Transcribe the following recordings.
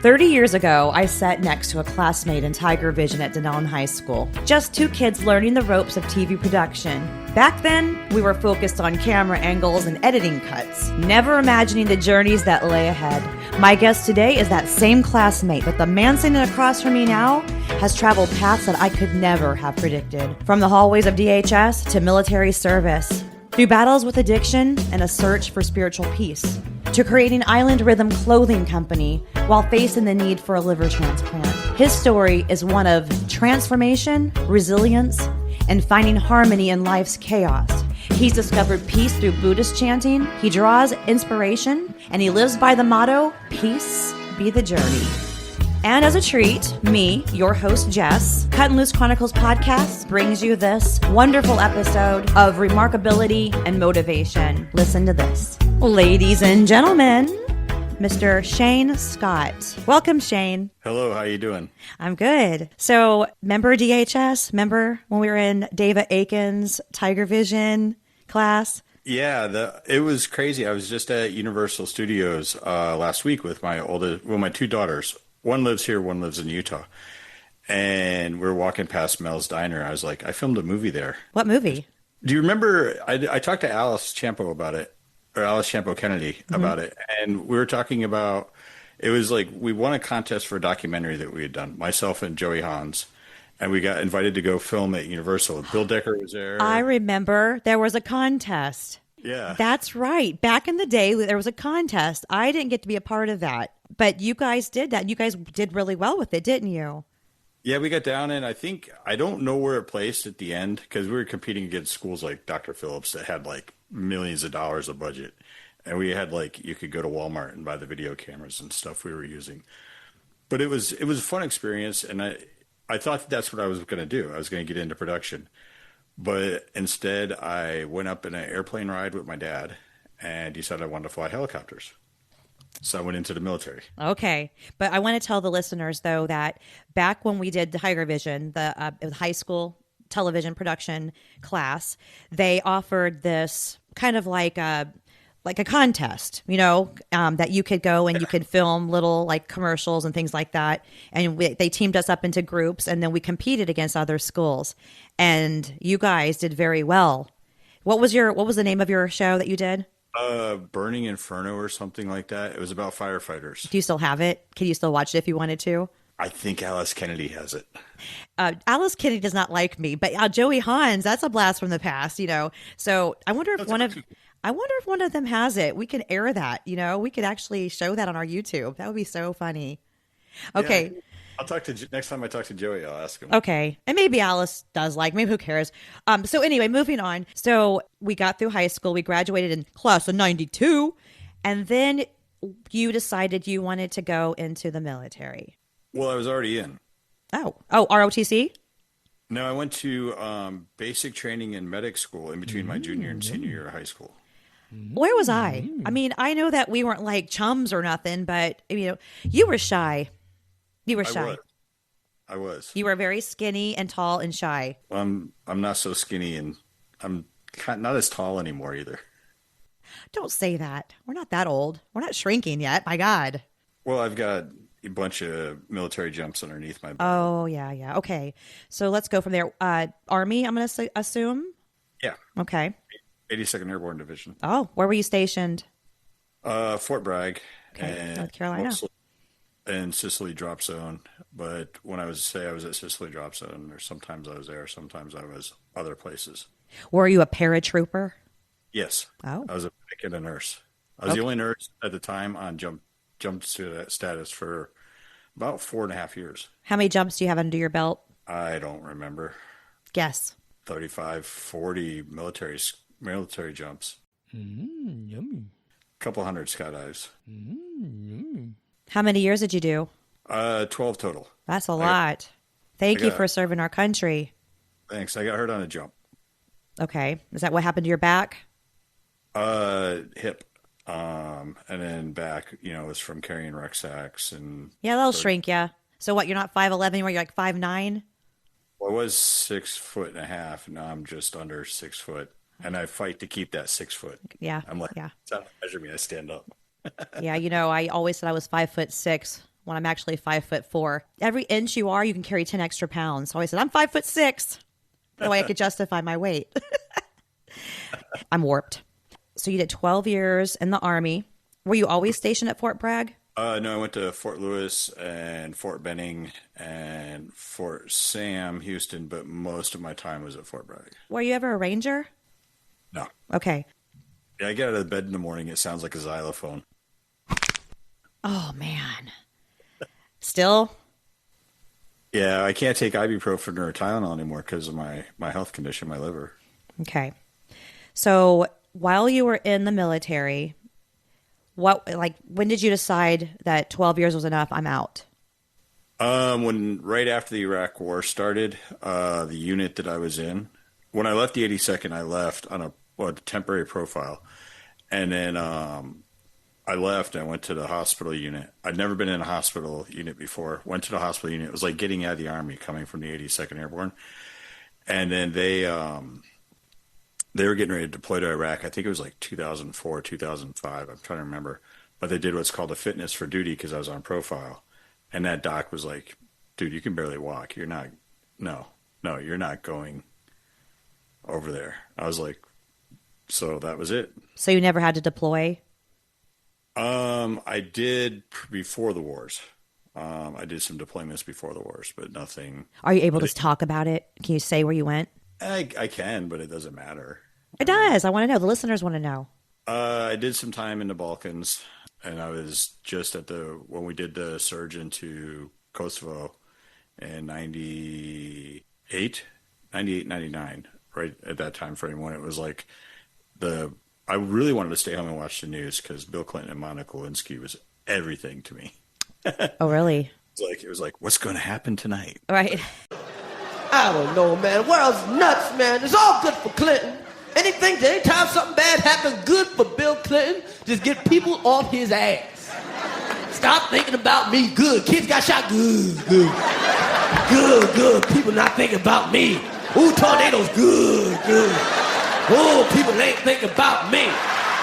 30 years ago, I sat next to a classmate in Tiger Vision at Dunnellon High School. Just two kids learning the ropes of TV production. Back then, we were focused on camera angles and editing cuts, never imagining the journeys that lay ahead. My guest today is that same classmate, but the man sitting across from me now has traveled paths that I could never have predicted. From the hallways of DHS to military service, through battles with addiction and a search for spiritual peace, to creating Island Rhythm Clothing Company while facing the need for a liver transplant. His story is one of transformation, resilience, and finding harmony in life's chaos. He's discovered peace through Buddhist chanting, he draws inspiration, and he lives by the motto, peace be the journey. And as a treat, me, your host Jess, Cut and Loose Chronicles podcast brings you this wonderful episode of remarkability and motivation. Listen to this. Ladies and gentlemen, Mr. Shane Scott. Welcome, Shane. Hello, how you doing? I'm good. So, remember DHS? Remember when we were in David Aiken's Tiger Vision class? Yeah, it was crazy. I was just at Universal Studios last week with my two daughters. One lives here, one lives in Utah. And we're walking past Mel's Diner. I was like, I filmed a movie there. What movie? Do you remember? I talked to Alice Champo about it, or Alice Champo Kennedy about it. And we were talking about, it was like we won a contest for a documentary that we had done, myself and Joey Hans. And we got invited to go film at Universal. Bill Decker was there. I remember there was a contest. Yeah. That's right. Back in the day, there was a contest. I didn't get to be a part of that. But you guys did that. You guys did really well with it, didn't you? Yeah, we got down, and I don't know where it placed at the end because we were competing against schools like Dr. Phillips that had like millions of dollars of budget. And we had you could go to Walmart and buy the video cameras and stuff we were using. But it was a fun experience, and I thought that's what I was going to do. I was going to get into production. But instead, I went up in an airplane ride with my dad and decided I wanted to fly helicopters. So I went into the military. Okay. But I want to tell the listeners, though, that back when we did the Tiger Vision, the high school television production class, they offered this kind of like a contest, that you could go and you could film little like commercials and things like that. And they teamed us up into groups, and then we competed against other schools. And you guys did very well. What was the name of your show that you did? Burning Inferno or something like that. It was about firefighters. Do you still have it? Can you still watch it if you wanted to? I think Alice Kennedy has it. Alice Kennedy does not like me, but Joey Hans, that's a blast from the past, So I wonder if one of them has it. We can air that, We could actually show that on our YouTube. That would be so funny. Okay. Yeah, next time I talk to Joey, I'll ask him. Okay. And maybe Alice does maybe who cares? So anyway, moving on. So we got through high school. We graduated in class of 92. And then you decided you wanted to go into the military. Well, I was already in. Oh, ROTC? No, I went to basic training and medic school in between my junior and senior year of high school. Where was I? I mean, I know that we weren't like chums or nothing, but you were shy. You were shy. I was. You were very skinny and tall and shy. I'm not so skinny, and I'm not as tall anymore either. Don't say that. We're not that old. We're not shrinking yet. My God. Well, I've got a bunch of military jumps underneath my belt. Oh, yeah. Okay. So let's go from there. Army, I'm going to assume? Yeah. Okay. 82nd Airborne Division. Oh, where were you stationed? Fort Bragg. Okay, and North Carolina. And Sicily Drop Zone. But when I was at Sicily Drop Zone, or sometimes I was there, sometimes I was other places. Were you a paratrooper? Yes. Oh. I was a medic and a nurse. I was the only nurse at the time on jump status for about 4.5 years. How many jumps do you have under your belt? I don't remember. Guess. 35, 40 military jumps. Yummy. Couple hundred skydives. Yummy. How many years did you do? 12 total. That's a lot. Thank you for serving our country. Thanks. I got hurt on a jump. Okay. Is that what happened to your back? Hip. And then back, it was from carrying rucksacks and. Yeah, that'll shrink you. So what, you're not 5'11", anymore, you're like 5'9"? Well, I was 6'1.5". Now I'm just under 6 foot. And I fight to keep that 6 foot. Yeah. I'm like, yeah. it's not measure me, I stand up. Yeah, I always said I was 5'6" when I'm actually 5'4". Every inch you are, you can carry 10 extra pounds. So I said, I'm 5'6". That way I could justify my weight. I'm warped. So you did 12 years in the Army. Were you always stationed at Fort Bragg? No, I went to Fort Lewis and Fort Benning and Fort Sam, Houston, but most of my time was at Fort Bragg. Were you ever a Ranger? No. Okay. Yeah, I get out of bed in the morning, it sounds like a xylophone. Oh, man. Still? Yeah, I can't take ibuprofen or Tylenol anymore because of my health condition, my liver. Okay. So while you were in the military, when did you decide that 12 years was enough? I'm out. Right after the Iraq War started, the unit that I was in, when I left the 82nd, I left on a temporary profile. And then I left and went to the hospital unit. I'd never been in a hospital unit before. Went to the hospital unit. It was like getting out of the Army, coming from the 82nd Airborne. And then they were getting ready to deploy to Iraq. I think it was like 2004, 2005. I'm trying to remember. But they did what's called a fitness for duty because I was on profile. And that doc was like, dude, you can barely walk. You're not going over there. I was like, so that was it. So you never had to deploy? I did before the wars. I did some deployments before the wars, but nothing. Are you able to talk about it? Can you say where you went? I can, but it doesn't matter. It does. I want to know. The listeners want to know. I did some time in the Balkans, and I was just when we did the surge into Kosovo in 98, 99, right at that time frame when it was like I really wanted to stay home and watch the news because Bill Clinton and Monica Lewinsky was everything to me. Oh, really? It was like, what's going to happen tonight? Right. I don't know, man. World's nuts, man. It's all good for Clinton. Anytime something bad happens, good for Bill Clinton, just get people off his ass. Stop thinking about me. Good. Kids got shot. Good. Good. People not thinking about me. Ooh, tornadoes. Good. Oh, people ain't thinking about me.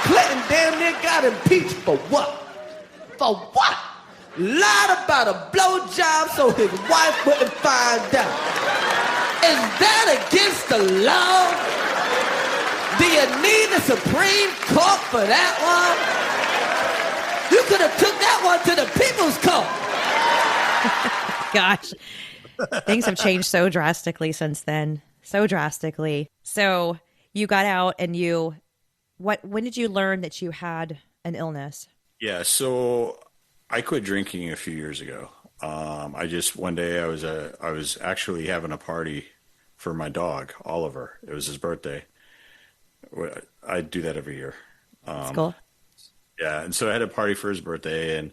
Clinton damn near got impeached for what? Lied about a blowjob so his wife wouldn't find out. Is that against the law? Do you need the Supreme Court for that one? You could have took that one to the People's Court. Gosh. Things have changed so drastically since then. So drastically. So you got out and when did you learn that you had an illness? Yeah, so I quit drinking a few years ago. One day I was actually having a party for my dog, Oliver. It was his birthday. I do that every year. That's cool. Yeah, and so I had a party for his birthday, and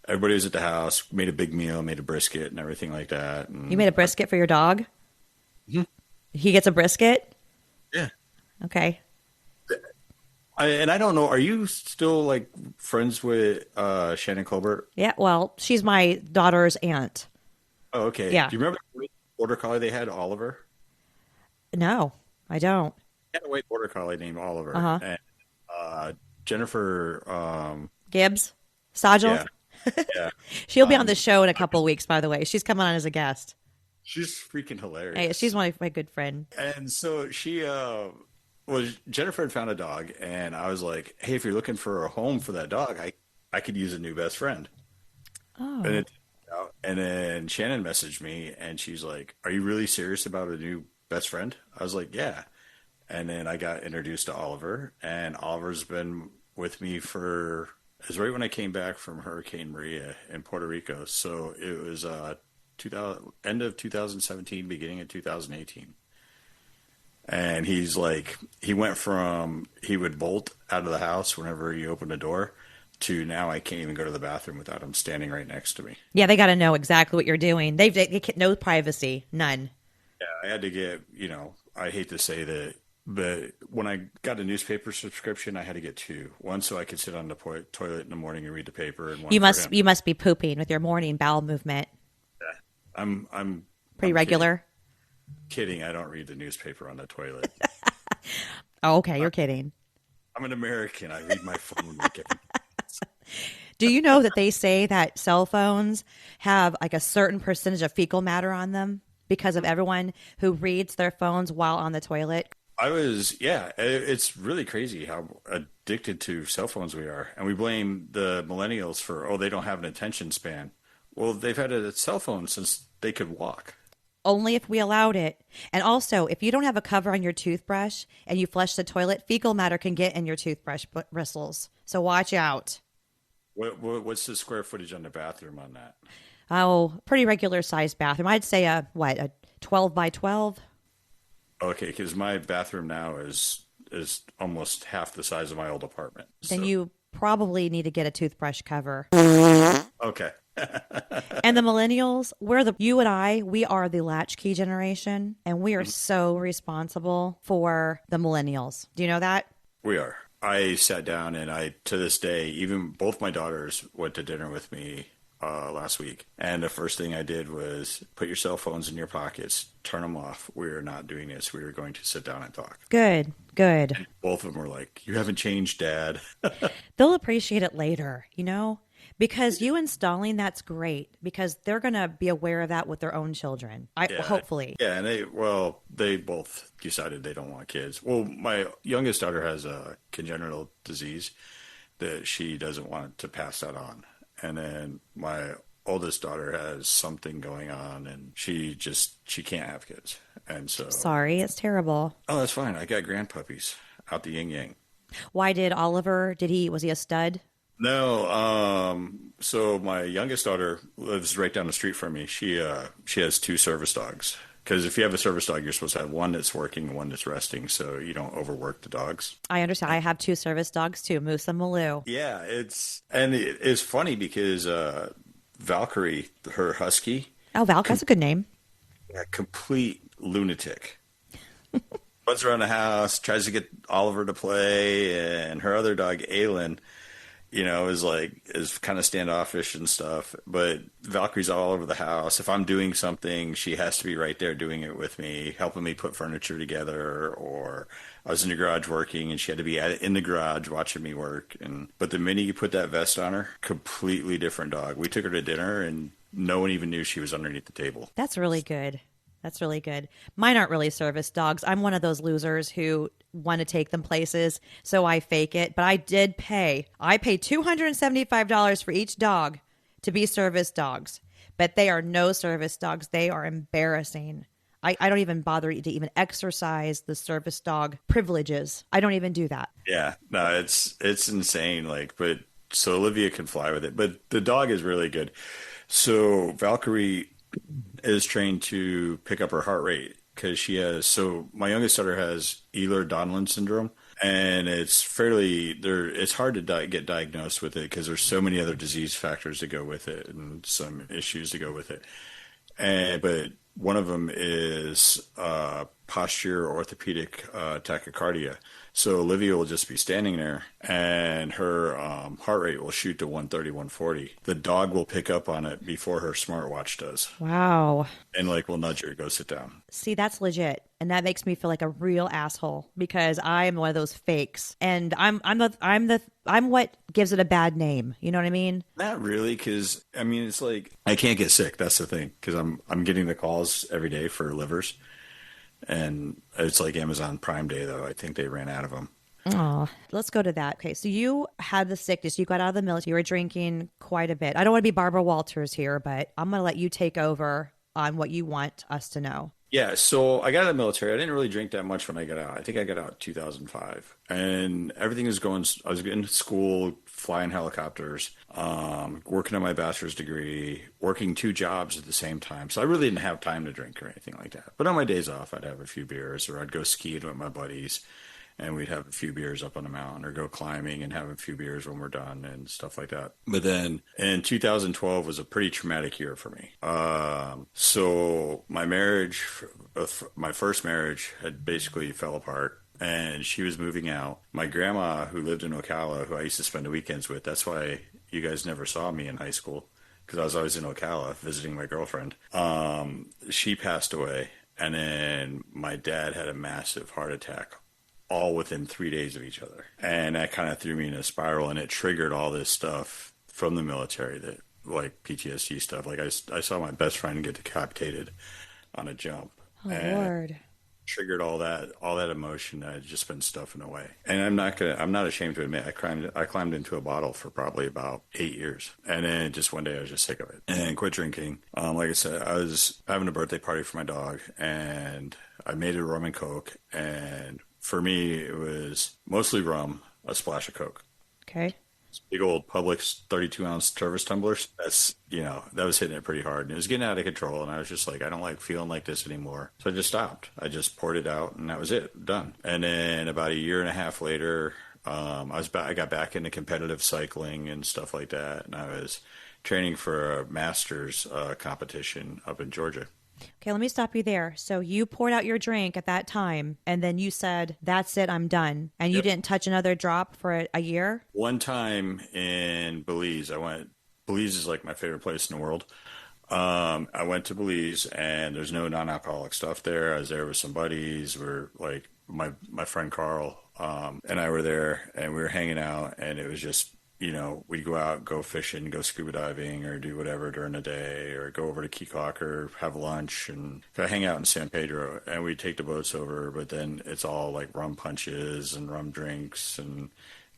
everybody was at the house, made a big meal, made a brisket and everything like that. And you made a brisket for your dog? Mm-hmm. He gets a brisket? Yeah. Okay. I don't know, are you still like friends with Shannon Colbert? Yeah, well, she's my daughter's aunt. Oh, okay. Yeah. Do you remember the border collie they had, Oliver? No, I don't. They had a white border collie named Oliver. Uh-huh. And Jennifer Gibbs? Sajal? Yeah. She'll be on the show in a couple of weeks, by the way. She's coming on as a guest. She's freaking hilarious. Hey, she's my good friend. And so Jennifer had found a dog, and I was like, hey, if you're looking for a home for that dog, I could use a new best friend. Oh. And then Shannon messaged me, and she's like, are you really serious about a new best friend? I was like, yeah. And then I got introduced to Oliver, and Oliver's been with me it was right when I came back from Hurricane Maria in Puerto Rico. So it was end of 2017, beginning of 2018. And he went from, he would bolt out of the house whenever he opened a door to now I can't even go to the bathroom without him standing right next to me. Yeah, they got to know exactly what you're doing. They get no privacy, none. Yeah, I had to get, I hate to say that, but when I got a newspaper subscription, I had to get two. One so I could sit on the toilet in the morning and read the paper, and one you must be pooping with your morning bowel movement. Yeah, I'm pretty regular. Kidding, I don't read the newspaper on the toilet. Oh, okay, you're kidding. I'm an American. I read my phone. Do you know that they say that cell phones have like a certain percentage of fecal matter on them because of everyone who reads their phones while on the toilet? It's really crazy how addicted to cell phones we are. And we blame the millennials for, oh, they don't have an attention span. Well, they've had a cell phone since they could walk. Only if we allowed it. And also, if you don't have a cover on your toothbrush and you flush the toilet, fecal matter can get in your toothbrush bristles. So watch out. What's the square footage on the bathroom on that? Oh, pretty regular sized bathroom. I'd say a 12 by 12? Okay, because my bathroom now is almost half the size of my old apartment. Then you probably need to get a toothbrush cover. Okay. And the millennials, we are the latchkey generation, and we are so responsible for the millennials. Do you know that? We are. I sat down and to this day, even both my daughters went to dinner with me last week. And the first thing I did was put your cell phones in your pockets, turn them off. We are not doing this. We are going to sit down and talk. Good. And both of them were like, you haven't changed, Dad. They'll appreciate it later, because you installing that's great because they're going to be aware of that with their own children. Hopefully. Yeah. And they both decided they don't want kids. Well, my youngest daughter has a congenital disease that she doesn't want to pass that on. And then my oldest daughter has something going on and she can't have kids. And so. Sorry, it's terrible. Oh, that's fine. I got grandpuppies out the yin yang. Why did Oliver, was he a stud? No. So my youngest daughter lives right down the street from me. She has two service dogs. Because if you have a service dog, you're supposed to have one that's working and one that's resting so you don't overwork the dogs. I understand. I have two service dogs too, Moose and Malou. Yeah, it's funny because Valkyrie, her husky. Oh, that's a good name. A complete lunatic. Runs around the house, tries to get Oliver to play, and her other dog, Aylin, is kind of standoffish and stuff. But Valkyrie's all over the house. If I'm doing something, she has to be right there doing it with me, helping me put furniture together. Or I was in the garage working, and she had to be in the garage watching me work. But the minute you put that vest on her, completely different dog. We took her to dinner, and no one even knew she was underneath the table. That's really good. Mine aren't really service dogs. I'm one of those losers who want to take them places, so I fake it. But I did pay. I paid $275 for each dog to be service dogs. But they are no service dogs. They are embarrassing. I don't even bother to even exercise the service dog privileges. I don't even do that. Yeah, no, it's insane. So Olivia can fly with it, but the dog is really good. So Valkyrie is trained to pick up her heart rate because my youngest daughter has Ehlers-Danlos syndrome, and it's hard to get diagnosed with it because there's so many other disease factors to go with it and some issues to go with it. But one of them is posture orthopedic tachycardia. So Olivia will just be standing there and her heart rate will shoot to 130, 140. The dog will pick up on it before her smartwatch does. Wow. And we'll nudge her, go sit down. See, that's legit. And that makes me feel like a real asshole because I am one of those fakes. And I'm what gives it a bad name. You know what I mean? Not really, because it's like I can't get sick. That's the thing, because I'm getting the calls every day for livers. And it's like Amazon Prime Day, though. I think they ran out of them. Oh, let's go to that. Okay, so you had the sickness. You got out of the military. You were drinking quite a bit. I don't want to be Barbara Walters here, but I'm going to let you take over on what you want us to know. Yeah, so I got out of the military. I didn't really drink that much when I got out. I think I got out in 2005. And everything was going, I was in school, flying helicopters, working on my bachelor's degree, working two jobs at the same time. So I really didn't have time to drink or anything like that. But on my days off, I'd have a few beers, or I'd go skiing with my buddies, and we'd have a few beers up on the mountain, or go climbing and have a few beers when we're done and stuff like that. But then in 2012 was a pretty traumatic year for me. So my first marriage had basically fell apart. And she was moving out. My grandma, who lived in Ocala, who I used to spend the weekends with, that's why you guys never saw me in high school, because I was always in Ocala visiting my girlfriend. She passed away, and then my dad had a massive heart attack, all within 3 days of each other. And that kind of threw me in a spiral, and it triggered all this stuff from the military that like PTSD stuff. Like I saw my best friend get decapitated on a jump. Oh, And Lord. triggered all that emotion that I'd just been stuffing away. And I'm not ashamed to admit I climbed into a bottle for probably about 8 years. And then just one day I was just sick of it and quit drinking. Like I said, I was having a birthday party for my dog and I made it rum and Coke. And for me, it was mostly rum, a splash of Coke. Okay. Big old Publix 32-ounce service tumblers. That was hitting it pretty hard. And it was getting out of control. And I was just like, I don't like feeling like this anymore. So I just stopped. I just poured it out and that was it. Done. And then about a year and a half later, I got back into competitive cycling and stuff like that. And I was training for a master's competition up in Georgia. Okay, let me stop you there. So you poured out your drink at that time, and then you said, that's it, I'm done. And you didn't touch another drop for a year? One time in Belize, Belize is like my favorite place in the world. I went to Belize, and there's no non-alcoholic stuff there. I was there with some buddies. We're like, my friend Carl and I were there, and we were hanging out, and it was just, we'd go out, go fishing, go scuba diving, or do whatever during the day, or go over to Keokuk or have lunch and hang out in San Pedro. And we'd take the boats over, but then it's all like rum punches and rum drinks and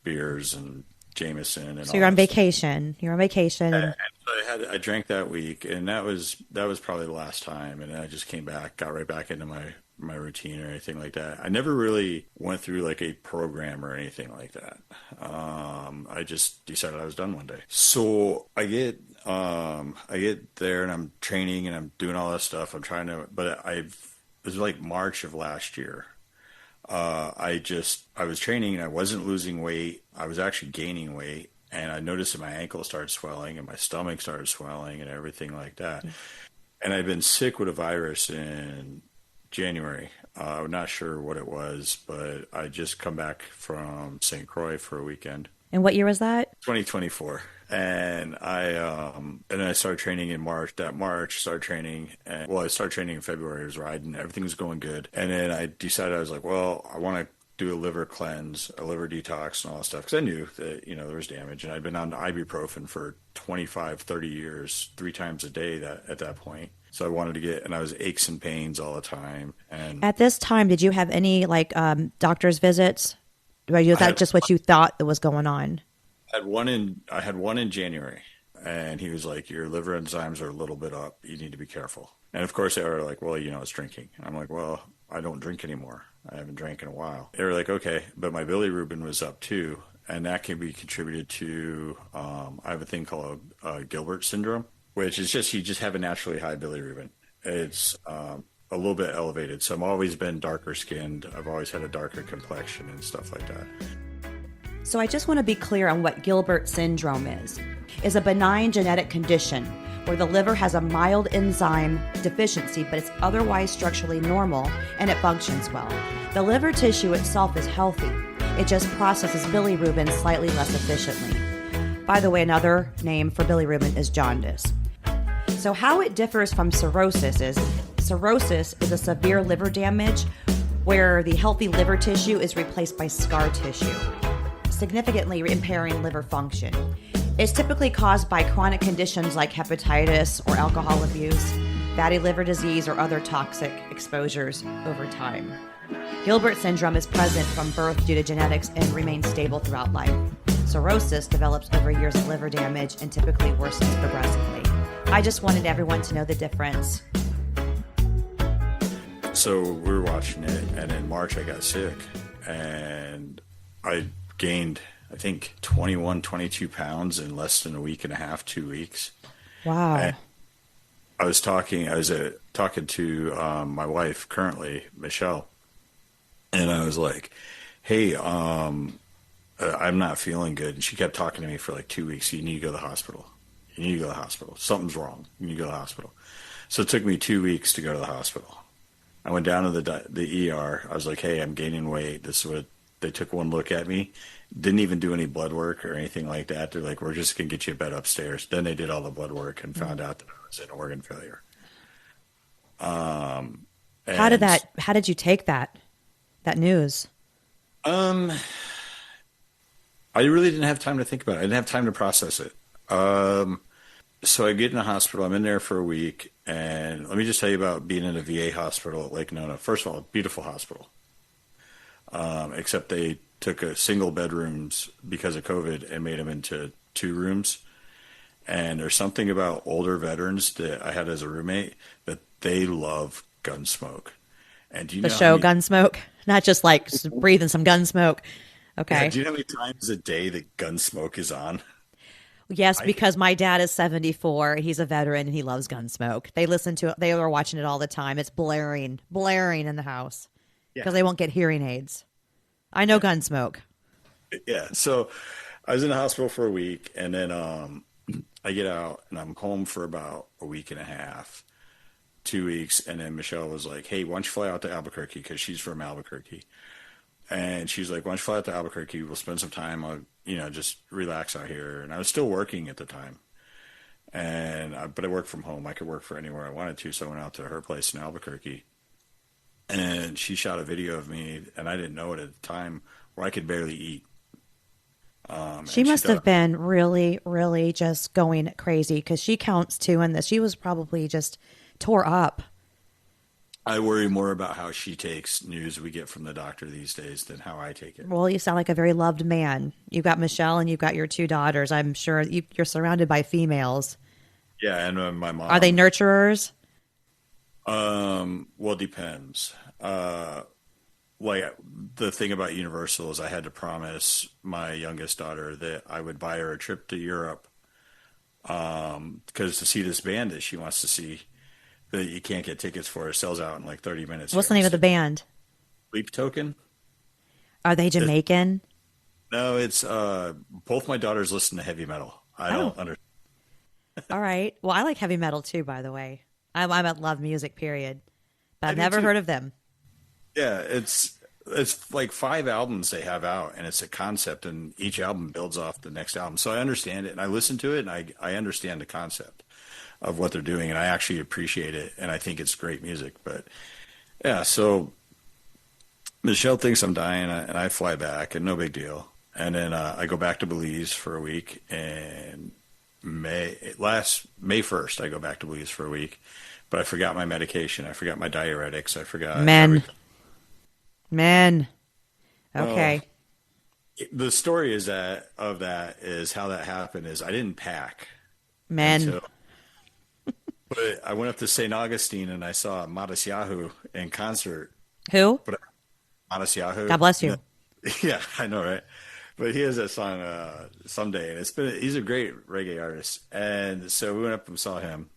beers and Jameson. And so you're on vacation. You're on vacation. And so I drank that week, and that was probably the last time. And then I just came back, got right back into my routine or anything like that. I never really went through like a program or anything like that. I just decided I was done one day. So I get there and I'm training and I'm doing all that stuff. It was like March of last year. I was training and I wasn't losing weight. I was actually gaining weight, and I noticed that my ankle started swelling and my stomach started swelling and everything like that. And I'd been sick with a virus in January. I'm not sure what it was, but I just come back from St. Croix for a weekend. And what year was that? 2024. And I started training in March. That March, started training. I started training in February. I was riding. Everything was going good. And then I decided, I was like, well, I want to do a liver cleanse, a liver detox and all that stuff. Because I knew that, there was damage. And I'd been on ibuprofen for 25, 30 years, 3 times a day at that point. So I wanted to and I was aches and pains all the time. And at this time, did you have any doctor's visits? Was that just what you thought that was going on? I had one in January, and he was like, your liver enzymes are a little bit up. You need to be careful. And of course they were like, well, it's drinking. I'm like, well, I don't drink anymore. I haven't drank in a while. They were like, okay, but my bilirubin was up too. And that can be contributed to, I have a thing called Gilbert syndrome, which is you just have a naturally high bilirubin. It's a little bit elevated. So I've always been darker skinned. I've always had a darker complexion and stuff like that. So I just want to be clear on what Gilbert syndrome is. It's a benign genetic condition where the liver has a mild enzyme deficiency, but it's otherwise structurally normal and it functions well. The liver tissue itself is healthy. It just processes bilirubin slightly less efficiently. By the way, another name for bilirubin is jaundice. So how it differs from cirrhosis is a severe liver damage where the healthy liver tissue is replaced by scar tissue, significantly impairing liver function. It's typically caused by chronic conditions like hepatitis or alcohol abuse, fatty liver disease, or other toxic exposures over time. Gilbert syndrome is present from birth due to genetics and remains stable throughout life. Cirrhosis develops over years of liver damage and typically worsens progressively. I just wanted everyone to know the difference. So we were watching it, and in March I got sick, and I gained, I think, 21, 22 pounds in less than a week and a half, 2 weeks. Wow. And I was talking to my wife currently, Michelle, and I was like, hey, I'm not feeling good. And she kept talking to me for like 2 weeks. You need to go to the hospital. You need to go to the hospital. Something's wrong. You need to go to the hospital. So it took me 2 weeks to go to the hospital. I went down to the ER. I was like, hey, I'm gaining weight. This is what they took one look at me. Didn't even do any blood work or anything like that. They're like, we're just going to get you a bed upstairs. Then they did all the blood work and found out that I was in organ failure. How did you take that news? I really didn't have time to think about it. I didn't have time to process it. So I get in the hospital. I'm in there for a week, and let me just tell you about being in a VA hospital at Lake Nona. First of all, beautiful hospital. Except they took a single bedrooms because of COVID and made them into 2 rooms. And there's something about older veterans that I had as a roommate that they love gun smoke. And do you The know show Gunsmoke, not just like breathing some gun smoke. Okay. do you know how many times a day that gun smoke is on? Yes, because my dad is 74. He's a veteran and he loves Gunsmoke. They listen to it. They are watching it all the time. It's blaring in the house because they won't get hearing aids. I know Gunsmoke. Yeah. So I was in the hospital for a week, and then I get out and I'm home for about a week and a half, 2 weeks. And then Michelle was like, hey, why don't you fly out to Albuquerque? Because she's from Albuquerque. And she's like, why don't you fly out to Albuquerque? We'll spend some time, just relax out here. And I was still working at the time. But I worked from home. I could work for anywhere I wanted to. So I went out to her place in Albuquerque. And she shot a video of me, and I didn't know it at the time, where I could barely eat. She must have been really, really just going crazy because she counts 2 in this. She was probably just tore up. I worry more about how she takes news we get from the doctor these days than how I take it. Well, you sound like a very loved man. You've got Michelle and you've got your 2 daughters. I'm sure you're surrounded by females. Yeah, and my mom. Are they nurturers? Well, it depends. Like the thing about Universal is I had to promise my youngest daughter that I would buy her a trip to Europe, because to see this band that she wants to see that you can't get tickets for, it sells out in like 30 minutes. What's the name of the band? Sleep Token. Are they Jamaican? No, it's both my daughters listen to heavy metal. I don't understand. All right. Well, I like heavy metal too, by the way. I love music, period. But I've do never too. heard of them. Yeah, it's like 5 albums they have out, and it's a concept, and each album builds off the next album. So I understand it, and I listen to it, and I understand the concept of what they're doing, and I actually appreciate it, and I think it's great music. But yeah, so Michelle thinks I'm dying, and I fly back, and no big deal. And then I go back to Belize for a week, and May 1st, I go back to Belize for a week, but I forgot my medication. I forgot my diuretics. I forgot Men. Okay. The story is that how that happened is I didn't pack. Men. But I went up to St. Augustine and I saw Matisyahu in concert. Who? Matisyahu. God bless you. Yeah, I know, right? But he has that song Someday, and he's a great reggae artist. And so we went up and saw him.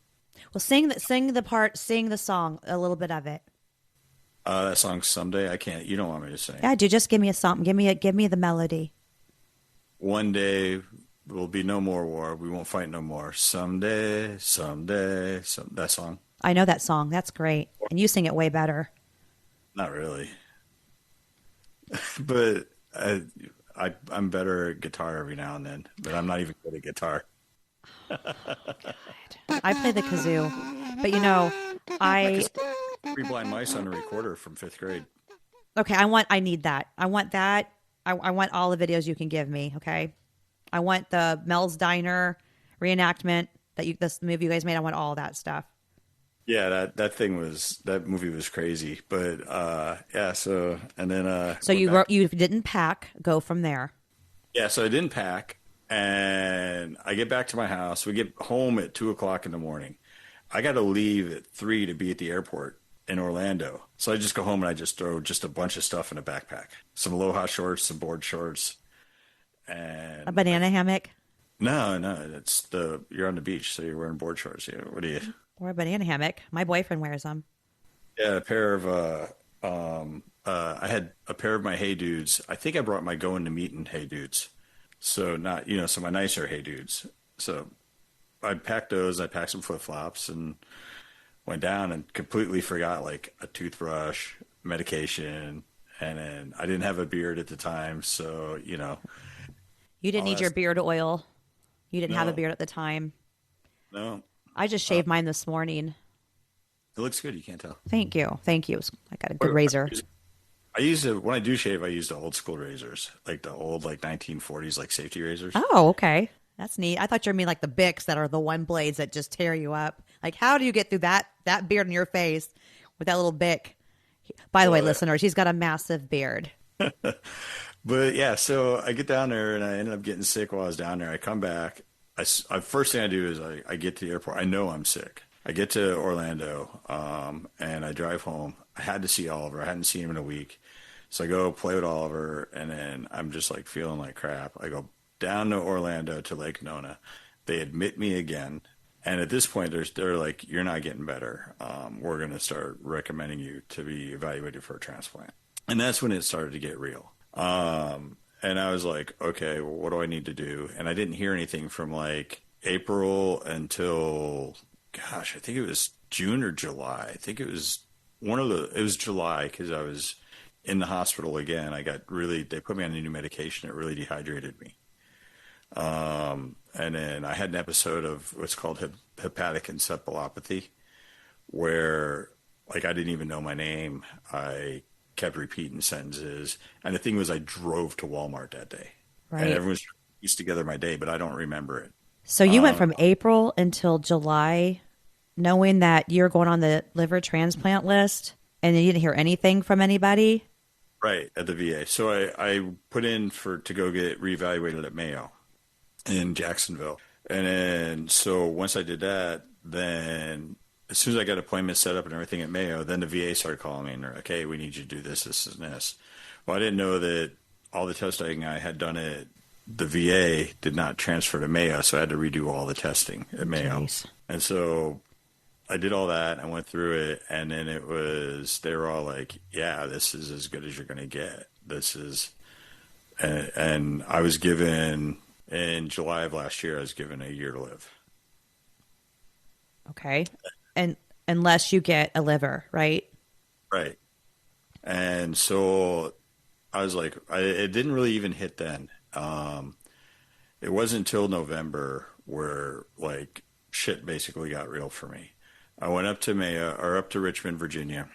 Well, sing the song, a little bit of it. That song Someday, I can't. You don't want me to sing. Yeah, dude, just give me a song. Give me the melody. One day will be no more war. We won't fight no more. Someday, that song. I know that song. That's great. And you sing it way better. Not really. But I'm better at guitar every now and then, but I'm not even good at guitar. I play the kazoo, but Three Blind Mice on a recorder from 5th grade. Okay, I need that. I want that. I want all the videos you can give me. Okay, I want the Mel's Diner reenactment this movie you guys made. I want all that stuff. Yeah, that movie was crazy, but yeah. So and then so you didn't pack. Go from there. Yeah, so I didn't pack, and I get back to my house. We get home at 2:00 in the morning. I got to leave at 3 to be at the airport in Orlando. So I just go home and I just throw just a bunch of stuff in a backpack. Some Aloha shorts, some board shorts, and a banana hammock. No, you're on the beach, so you're wearing board shorts. What do you? Or a banana hammock. My boyfriend wears them. Yeah, a pair of I had a pair of my Hey Dudes. I think I brought my going to meeting Hey Dudes. So so my nicer Hey Dudes. So I packed those. I packed some flip flops and went down and completely forgot like a toothbrush, medication, and then I didn't have a beard at the time, so you didn't need your beard oil. You didn't have a beard at the time. No. I just shaved mine this morning. It looks good. You can't tell. Thank you. I got a good razor. When I do shave, I use the old school razors, like the old 1940s like safety razors. Oh, okay. That's neat. I thought you were mean like the Bics that are the one blades that just tear you up. Like, how do you get through that beard in your face with that little Bic? By the way, listeners, he's got a massive beard. But yeah, so I get down there and I ended up getting sick while I was down there. I come back. First thing I do is I get to the airport. I know I'm sick. I get to Orlando, and I drive home. I had to see Oliver. I hadn't seen him in a week. So I go play with Oliver, and then I'm just like feeling like crap. I go down to Orlando to Lake Nona. They admit me again. And at this point, they're like, you're not getting better. We're going to start recommending you to be evaluated for a transplant. And that's when it started to get real. And I was like, okay, well, what do I need to do? And I didn't hear anything from like April until, gosh, I think it was June or July. I think it was it was July because I was in the hospital again. They put me on a new medication. It really dehydrated me. And then I had an episode of what's called hepatic encephalopathy where like I didn't even know my name. I kept repeating sentences. And the thing was I drove to Walmart that day. Right. And everyone was trying to piece together my day, but I don't remember it. So you went from April until July knowing that you're going on the liver transplant list and you didn't hear anything from anybody? Right, at the VA. So I put in to go get reevaluated at Mayo in Jacksonville. And then, so once I did that, then as soon as I got appointments set up and everything at Mayo, then the VA started calling me and they're like, hey, we need you to do this, this, and this. Well, I didn't know that all the testing I had done at the VA did not transfer to Mayo, so I had to redo all the testing at Mayo. Jeez. And so I did all that. I went through it, and then they were all like, yeah, this is as good as you're going to get. And I was given, in July of last year, I was given a year to live. Okay. And unless you get a liver, right? Right. And so I was like, it didn't really even hit then. It wasn't until November where like shit basically got real for me. I went up to Richmond, Virginia.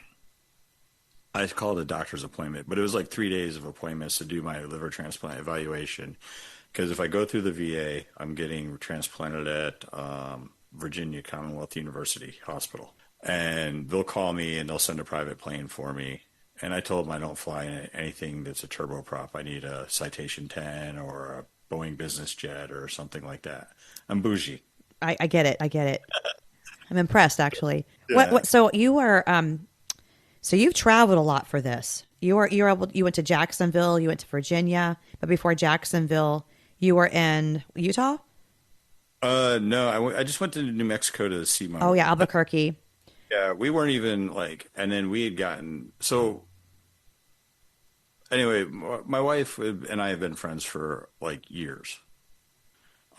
I called a doctor's appointment, but it was like 3 days of appointments to do my liver transplant evaluation. Because if I go through the VA, I'm getting transplanted at Virginia Commonwealth University Hospital. And they'll call me and they'll send a private plane for me. And I told them I don't fly in anything that's a turboprop. I need a Citation 10 or a Boeing business jet or something like that. I'm bougie. I get it. I'm impressed, actually. Yeah. What? So you are, so you've traveled a lot for this. You went to Jacksonville, you went to Virginia, but before Jacksonville, you were in Utah? No, I just went to New Mexico to see my. Oh yeah, Albuquerque. Yeah, we weren't even like, and then we had gotten so. Anyway, my wife and I have been friends for like years.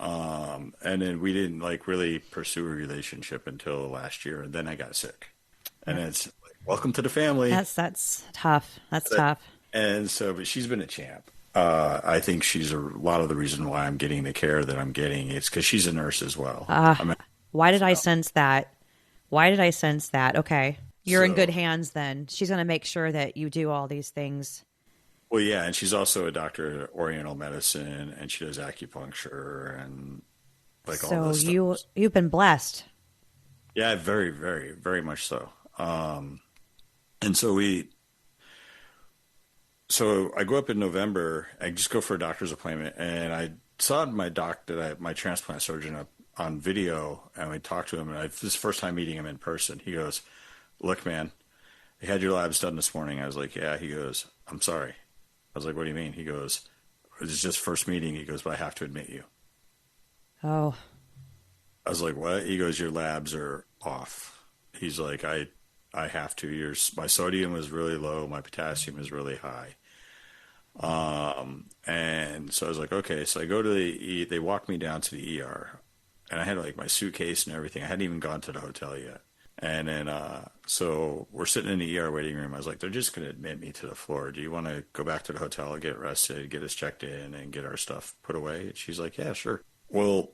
And then we didn't like really pursue a relationship until last year, and then I got sick. And it's like, welcome to the family. That's tough. That's tough. And so, but she's been a champ. I think she's a lot of the reason why I'm getting the care that I'm getting. It's because she's a nurse as well. Why did I sense that? Okay. You're in good hands then. She's going to make sure that you do all these things. Well, yeah, and she's also a doctor of Oriental medicine, and she does acupuncture and like all this stuff. So you've been blessed. Yeah, very, very, very much so. And so I go up in November. I just go for a doctor's appointment, and I saw my my transplant surgeon up on video, and we talked to him. And this is the first time meeting him in person. He goes, "Look, man, you had your labs done this morning." I was like, "Yeah." He goes, "I'm sorry." I was like, "What do you mean?" He goes, "It's just first meeting." He goes, "But I have to admit you." Oh. I was like, "What?" He goes, "Your labs are off." He's like, I have to. My sodium was really low. My potassium is really high. And so I was like, okay. So I go to they walk me down to the ER, and I had like my suitcase and everything. I hadn't even gone to the hotel yet. And then, so we're sitting in the ER waiting room. I was like, they're just going to admit me to the floor. Do you want to go back to the hotel and get rested, get us checked in, and get our stuff put away? And she's like, yeah, sure. Well,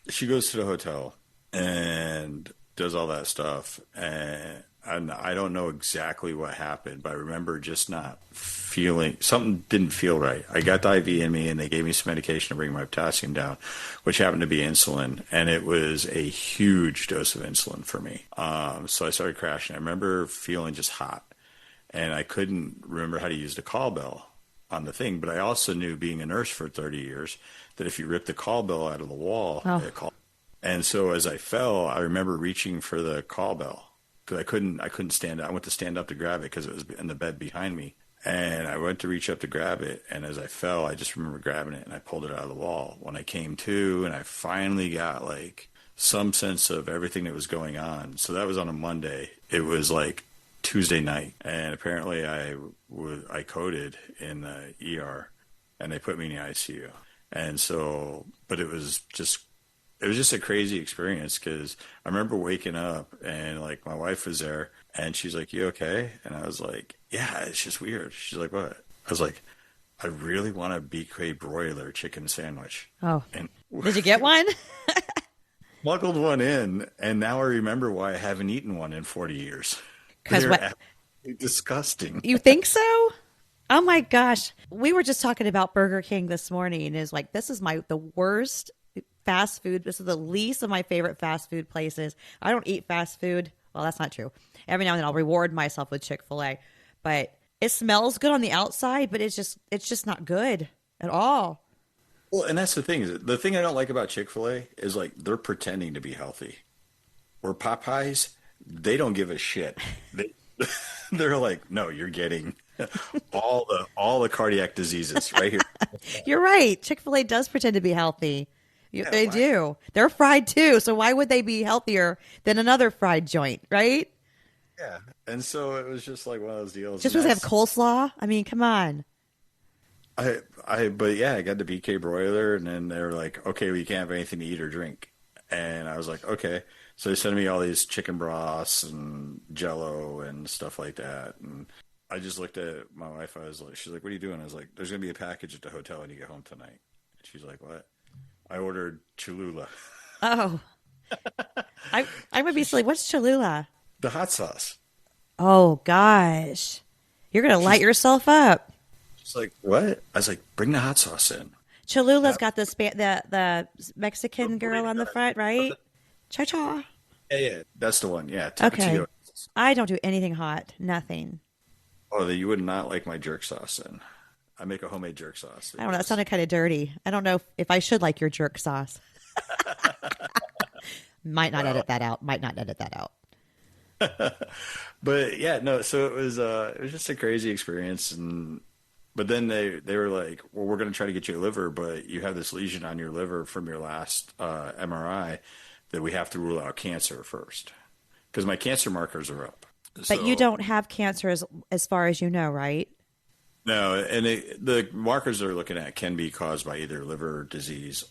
she goes to the hotel and does all that stuff. And And I don't know exactly what happened, but I remember just not feeling, something didn't feel right. I got the IV in me and they gave me some medication to bring my potassium down, which happened to be insulin. And it was a huge dose of insulin for me. So I started crashing. I remember feeling just hot and I couldn't remember how to use the call bell on the thing. But I also knew, being a nurse for 30 years, that if you rip the call bell out of the wall, it called. And so as I fell, I remember reaching for the call bell. Because I couldn't stand up. I went to stand up to grab it because it was in the bed behind me. And I went to reach up to grab it. And as I fell, I just remember grabbing it and I pulled it out of the wall. When I came to and I finally got like some sense of everything that was going on. So that was on a Monday. It was like Tuesday night. And apparently I coded in the ER and they put me in the ICU. And so, but it was just a crazy experience because I remember waking up and like my wife was there and she's like, "You okay?" And I was like, "Yeah, it's just weird." She's like, "What?" I was like, "I really want a BK broiler chicken sandwich." Oh, and did you get one? smuggled one in, and now I remember why I haven't eaten one in 40 years. Because They're what? absolutely disgusting. You think so? Oh my gosh. We were just talking about Burger King this morning. Is like, this is the worst fast food. This is the least of my favorite fast food places. I don't eat fast food. Well, that's not true. Every now and then I'll reward myself with Chick-fil-A, but it smells good on the outside, but it's just not good at all. Well, and that's the thing. The thing I don't like about Chick-fil-A is like they're pretending to be healthy. Where Popeyes, they don't give a shit. They're like, "No, you're getting all the cardiac diseases right here." You're right. Chick-fil-A does pretend to be healthy. They why? do. They're fried too. So why would they be healthier than another fried joint, right? Yeah. And so it was just like one of those deals. Just And because they have coleslaw? I mean, come on. but yeah, I got the BK broiler, and then they were like, "Okay, we can't have anything to eat or drink." And I was like, "Okay." So they sent me all these chicken broths and Jello and stuff like that. And I just looked at my wife. She's like, "What are you doing?" I was like, "There's gonna be a package at the hotel when you get home tonight." And she's like, "What?" I ordered Cholula, Oh, I would be silly. What's Cholula? the hot sauce. Oh gosh, you're gonna light yourself up. She's like, "What?" I was like, "Bring the hot sauce in." Cholula's got the Mexican girl on the front, right? Cha cha. Yeah, that's the one. Yeah, Okay. Tapatio. I don't do anything hot. Nothing. Oh, you would not like my jerk sauce then. I make a homemade jerk sauce. I don't know. That sounded kind of dirty. I don't know if I should like your jerk sauce. Might not edit that out. Might not edit that out. But yeah, no. So it was just a crazy experience, but then they were like, "Well, we're going to try to get you a liver, but you have this lesion on your liver from your last MRI that we have to rule out cancer first because my cancer markers are up." But you don't have cancer as far as you know, right? No, and the markers they're looking at can be caused by either liver disease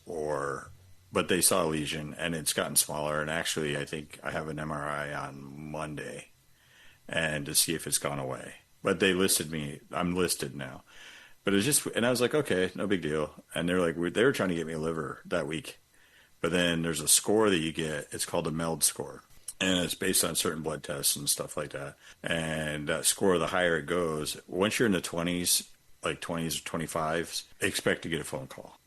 but they saw a lesion and it's gotten smaller. And actually, I think I have an MRI on Monday and to see if it's gone away. But they listed me. I'm listed now. But it's just, and I was like, okay, no big deal. And they're like, they were trying to get me a liver that week. But then there's a score that you get. It's called a MELD score. And it's based on certain blood tests and stuff like that. And that score, the higher it goes, once you're in the 20s, like 20s or 25s, expect to get a phone call.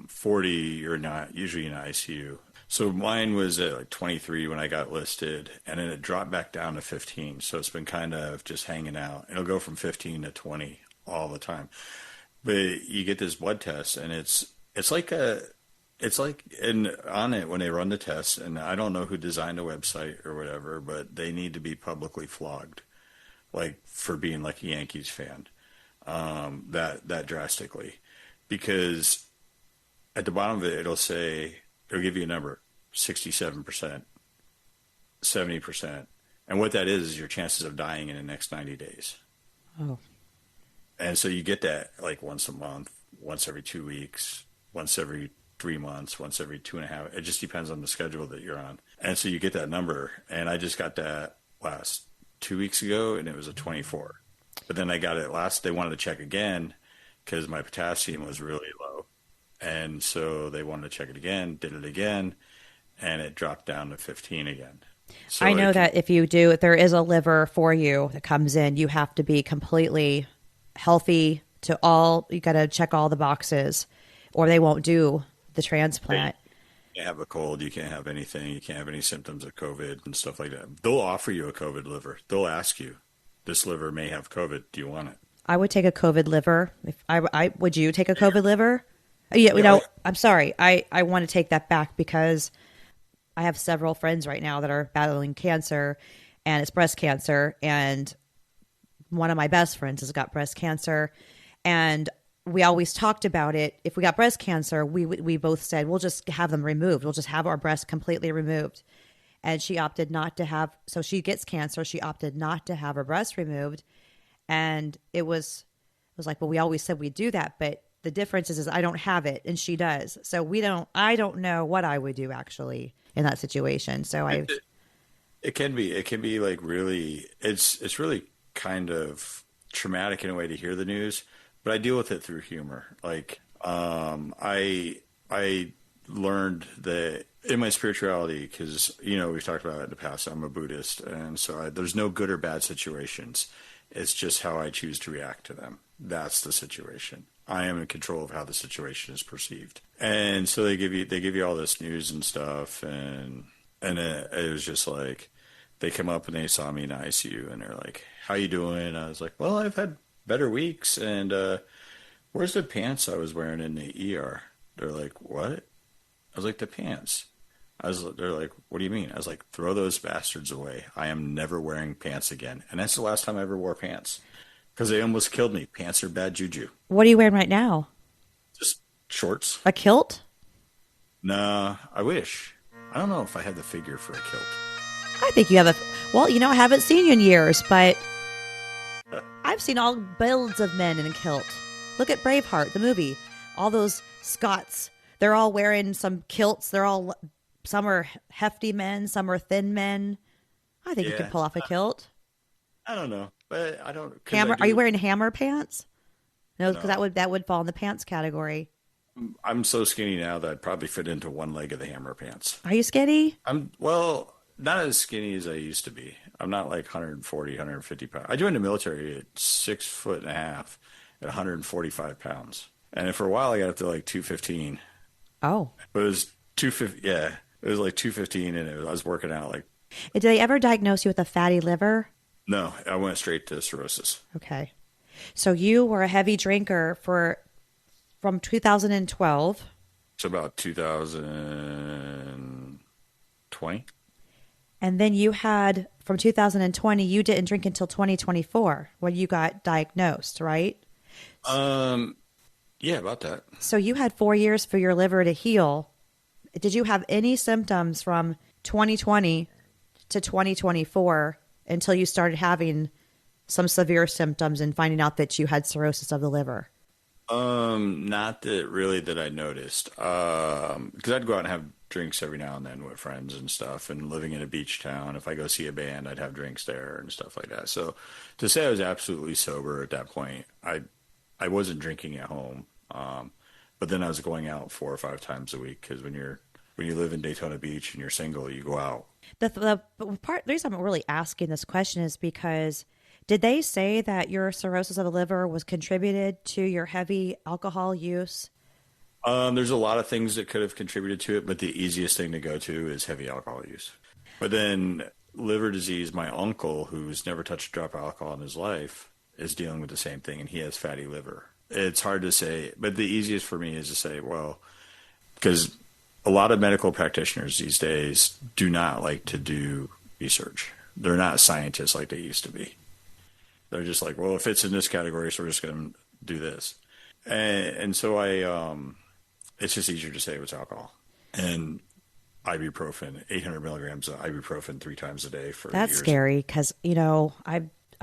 40, you're not, usually in ICU. So mine was at like 23 when I got listed, and then it dropped back down to 15. So it's been kind of just hanging out. It'll go from 15 to 20 all the time. But you get this blood test, and it's like on it when they run the test, and I don't know who designed the website or whatever, but they need to be publicly flogged, like for being like a Yankees fan, that drastically, because at the bottom of it, it'll give you a number, 67%, 70%. And what that is your chances of dying in the next 90 days. Oh. And so you get that like once a month, once every 2 weeks, once every 3 months, once every 2.5. It just depends on the schedule that you're on. And so you get that number. And I just got that last 2 weeks ago, and it was a 24. But then I got it they wanted to check again because my potassium was really low. And so they wanted to check it again, did it again, and it dropped down to 15 again. So I know that if there is a liver for you that comes in, you have to be completely healthy you got to check all the boxes or they won't do the transplant. you can't have a cold, you can't have anything, you can't have any symptoms of COVID and stuff like that. They'll offer you a COVID liver. They'll ask you, this liver may have COVID. Do you want it? I would take a COVID liver. If I would you take a COVID liver? Yeah, I'm sorry. I want to take that back because I have several friends right now that are battling cancer, and it's breast cancer. And one of my best friends has got breast cancer, and we always talked about it. If we got breast cancer, we both said we'll just have them removed. We'll just have our breast completely removed. And she opted not to have. So she gets cancer. She opted not to have her breast removed, and it was like, well, we always said we'd do that, but the difference is I don't have it and she does. So I don't know what I would do actually in that situation. So it can be like really, it's really kind of traumatic in a way to hear the news, but I deal with it through humor. Like, I learned that in my spirituality, because, we've talked about it in the past, I'm a Buddhist. And so there's no good or bad situations. It's just how I choose to react to them. That's the situation. I am in control of how the situation is perceived. And so they give you all this news and stuff, and it was just like they come up and they saw me in ICU and they're like, "How you doing?" I was like, "Well, I've had better weeks." And where's the pants I was wearing in the ER? They're like, "What?" I was like, "The pants." They're like, "What do you mean?" I was like, "Throw those bastards away. I am never wearing pants again." And that's the last time I ever wore pants. Because they almost killed me. Pants are bad juju. What are you wearing right now? Just shorts. A kilt? Nah, I wish. I don't know if I have the figure for a kilt. I think you have well, I haven't seen you in years, but I've seen all builds of men in a kilt. Look at Braveheart, the movie. All those Scots, they're all wearing some kilts. Some are hefty men, some are thin men. I think you can pull off a kilt. I don't know, but I don't. Are you wearing hammer pants? No, because No. that would fall in the pants category. I'm so skinny now that I'd probably fit into one leg of the hammer pants. Are you skinny? Well, not as skinny as I used to be. I'm not like 140, 150 pounds. I joined the military at 6'1" at 145 pounds. And for a while I got up to like 215. Oh. But it was 250. Yeah. It was like 215 and I was working out like. Did they ever diagnose you with a fatty liver? No, I went straight to cirrhosis. Okay. So you were a heavy drinker from 2012. So about 2020. And then you had, from 2020, you didn't drink until 2024 when you got diagnosed, right? Yeah, about that. So you had 4 years for your liver to heal. Did you have any symptoms from 2020 to 2024 until you started having some severe symptoms and finding out that you had cirrhosis of the liver? Not that I noticed. Because I'd go out and have drinks every now and then with friends and stuff, and living in a beach town, if I go see a band, I'd have drinks there and stuff like that. So to say I was absolutely sober at that point, I wasn't drinking at home. But then I was going out 4 or 5 times a week, because when you live in Daytona Beach and you're single, you go out. The reason I'm really asking this question is because did they say that your cirrhosis of the liver was contributed to your heavy alcohol use? There's a lot of things that could have contributed to it, but the easiest thing to go to is heavy alcohol use. But then liver disease, my uncle, who's never touched a drop of alcohol in his life, is dealing with the same thing, and he has fatty liver. It's hard to say, but the easiest for me is to say, well, because a lot of medical practitioners these days do not like to do research. They're not scientists like they used to be. They're just like, well, if it's in this category, so we're just going to do this. And so it's just easier to say it was alcohol. And ibuprofen, 800 milligrams of ibuprofen 3 times a day for That's years. scary because,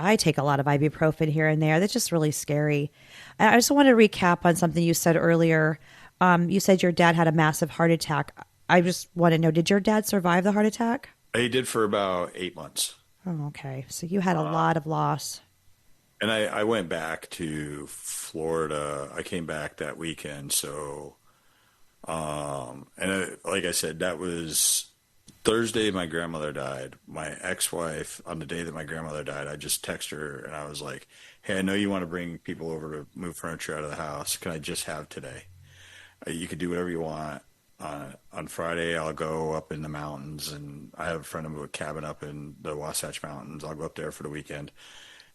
I take a lot of ibuprofen here and there. That's just really scary. I just want to recap on something you said earlier. You said your dad had a massive heart attack. I just want to know, did your dad survive the heart attack? He did for about 8 months. Oh, okay. So you had a lot of loss. And I went back to Florida. I came back that weekend. So, like I said, that was Thursday, my grandmother died. My ex-wife, on the day that my grandmother died, I just texted her and I was like, "Hey, I know you want to bring people over to move furniture out of the house. Can I just have today? You can do whatever you want. On Friday, I'll go up in the mountains, and I have a friend of a cabin up in the Wasatch Mountains. I'll go up there for the weekend.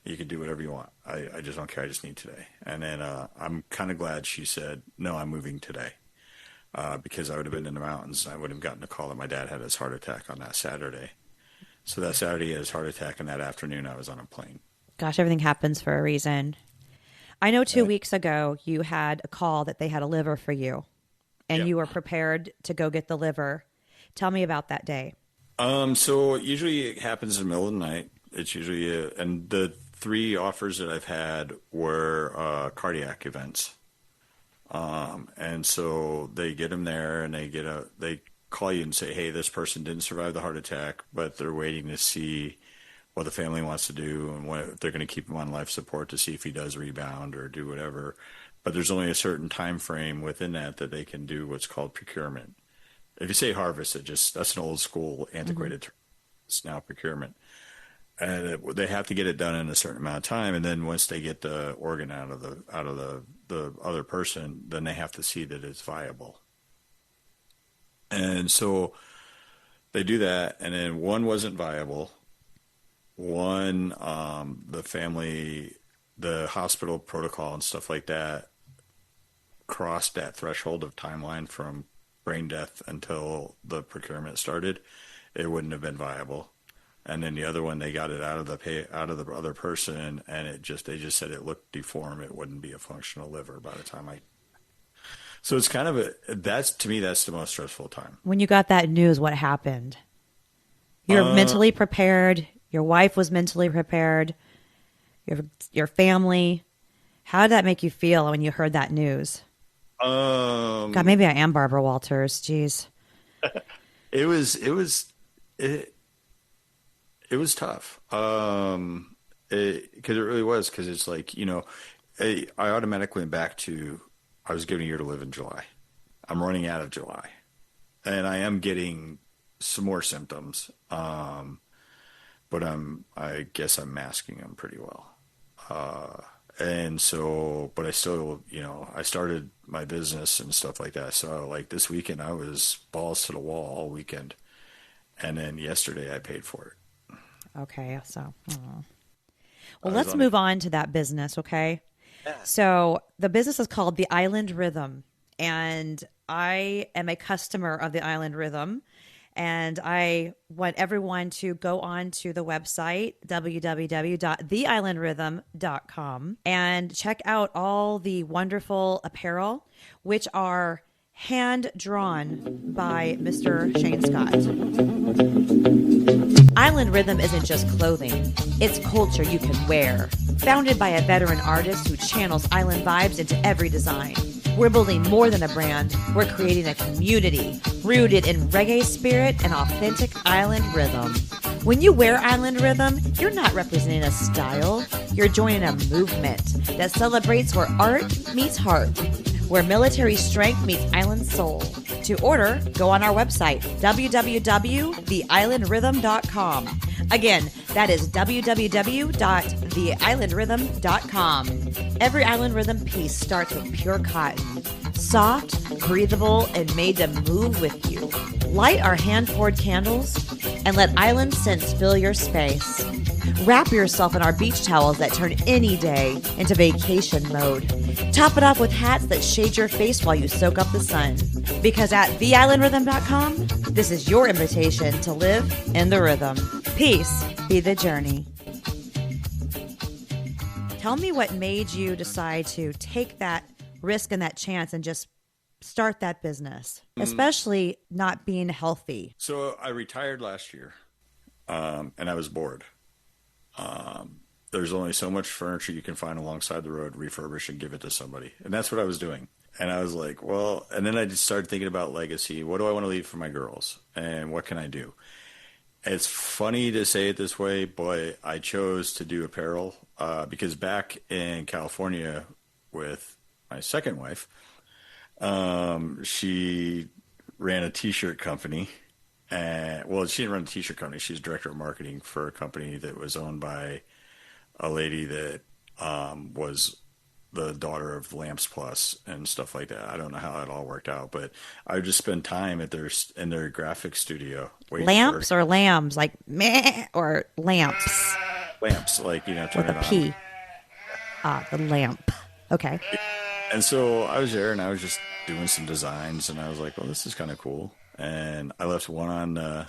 You can do whatever you want. I just don't care. I just need today." And then I'm kind of glad she said, "No, I'm moving today." Because I would have been in the mountains. I would have gotten a call that my dad had his heart attack on that Saturday. So that Saturday he had his heart attack, and that afternoon I was on a plane. Gosh, everything happens for a reason. I know 2 Right. weeks ago you had a call that they had a liver for you, and Yep. you were prepared to go get the liver. Tell me about that day. So usually it happens in the middle of the night. It's usually, and the 3 offers that I've had were cardiac events. And so they get them there, and they call you and say, "Hey, this person didn't survive the heart attack, but they're waiting to see what the family wants to do, and what they're going to keep him on life support to see if he does rebound or do whatever." But there's only a certain time frame within that they can do what's called procurement. If you say harvest, that's an old school antiquated term. It's now procurement. And they have to get it done in a certain amount of time, and then once they get the organ out of the other person, then they have to see that it's viable. And so they do that, and then one wasn't viable. One, the family, the hospital protocol and stuff like that crossed that threshold of timeline from brain death until the procurement started. It wouldn't have been viable. And then the other one, they got it out of the other person, and they just said it looked deformed. It wouldn't be a functional liver by the time So it's kind of to me, that's the most stressful time. When you got that news, what happened? You're mentally prepared. Your wife was mentally prepared. Your family. How did that make you feel when you heard that news? God, maybe I am Barbara Walters. Jeez. It was tough. Because it really was. Because it's like, I automatically went back to, I was given a year to live in July. I'm running out of July, and I am getting some more symptoms. But I guess I'm masking them pretty well. And so, but I still, I started my business and stuff like that. So like this weekend, I was balls to the wall all weekend. And then yesterday I paid for it. Okay, so, well, let's move on to that business, okay? Yeah. So the business is called The Island Rhythm, and I am a customer of The Island Rhythm, and I want everyone to go on to the website, www.theislandrhythm.com, and check out all the wonderful apparel, which are hand-drawn by Mr. Shane Scott. Island Rhythm isn't just clothing, it's culture you can wear. Founded by a veteran artist who channels island vibes into every design. We're building more than a brand, we're creating a community rooted in reggae spirit and authentic island rhythm. When you wear Island Rhythm, you're not representing a style, you're joining a movement that celebrates where art meets heart, where military strength meets island soul. To order, go on our website, www.theislandrhythm.com. Again, that is www.theislandrhythm.com. Every Island Rhythm piece starts with pure cotton, soft, breathable, and made to move with you. Light our hand-poured candles and let island scents fill your space. Wrap yourself in our beach towels that turn any day into vacation mode. Top it off with hats that shade your face while you soak up the sun. Because at theislandrhythm.com, this is your invitation to live in the rhythm. Peace be the journey. Tell me what made you decide to take that risk and that chance and just start that business, especially not being healthy. So I retired last year, and I was bored. There's only so much furniture you can find alongside the road, refurbish and give it to somebody. And that's what I was doing. And I was like, well, and then I just started thinking about legacy. What do I want to leave for my girls? And what can I do? It's funny to say it this way, but I chose to do apparel because back in California with my second wife, she ran a t-shirt company. And well, she didn't run a t-shirt company. She's director of marketing for a company that was owned by a lady that was the daughter of Lamps Plus and stuff like that. I don't know how it all worked out, but I would just spend time at in their graphic studio. Lamps or lambs, like meh, or lamps? Lamps, like, you know, turn with it a on. P. Ah, the lamp. Okay. And so I was there and I was just doing some designs and I was like, well, this is kind of cool. And I left one on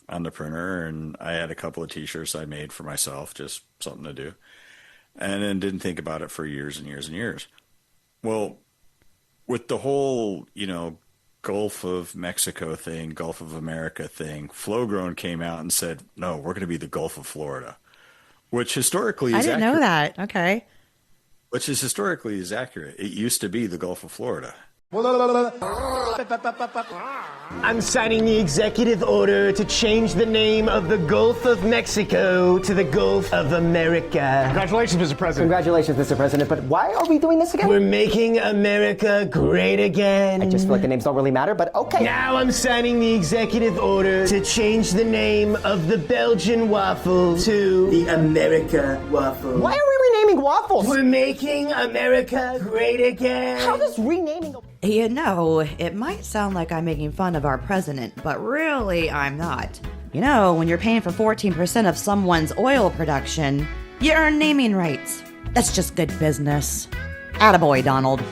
Entrepeneur, and I had a couple of t-shirts I made for myself, just something to do. And then didn't think about it for years and years and years. Well, with the whole, you know, Gulf of Mexico thing, Gulf of America thing, Flowgrown came out and said, no, we're going to be the Gulf of Florida, which historically is I didn't know that. Okay. Which is historically is accurate. It used to be the Gulf of Florida. I'm signing the executive order to change the name of the Gulf of Mexico to the Gulf of America. Congratulations, Mr. President. Congratulations, Mr. President, but why are we doing this again? We're making America great again. I just feel like the names don't really matter, but okay. Now I'm signing the executive order to change the name of the Belgian waffle to the America waffle. Why are we renaming waffles? We're making America great again. How does renaming... You know, it might sound like I'm making fun of our president, but really I'm not. You know, when you're paying for 14% of someone's oil production, you earn naming rights. That's just good business. Attaboy, Donald.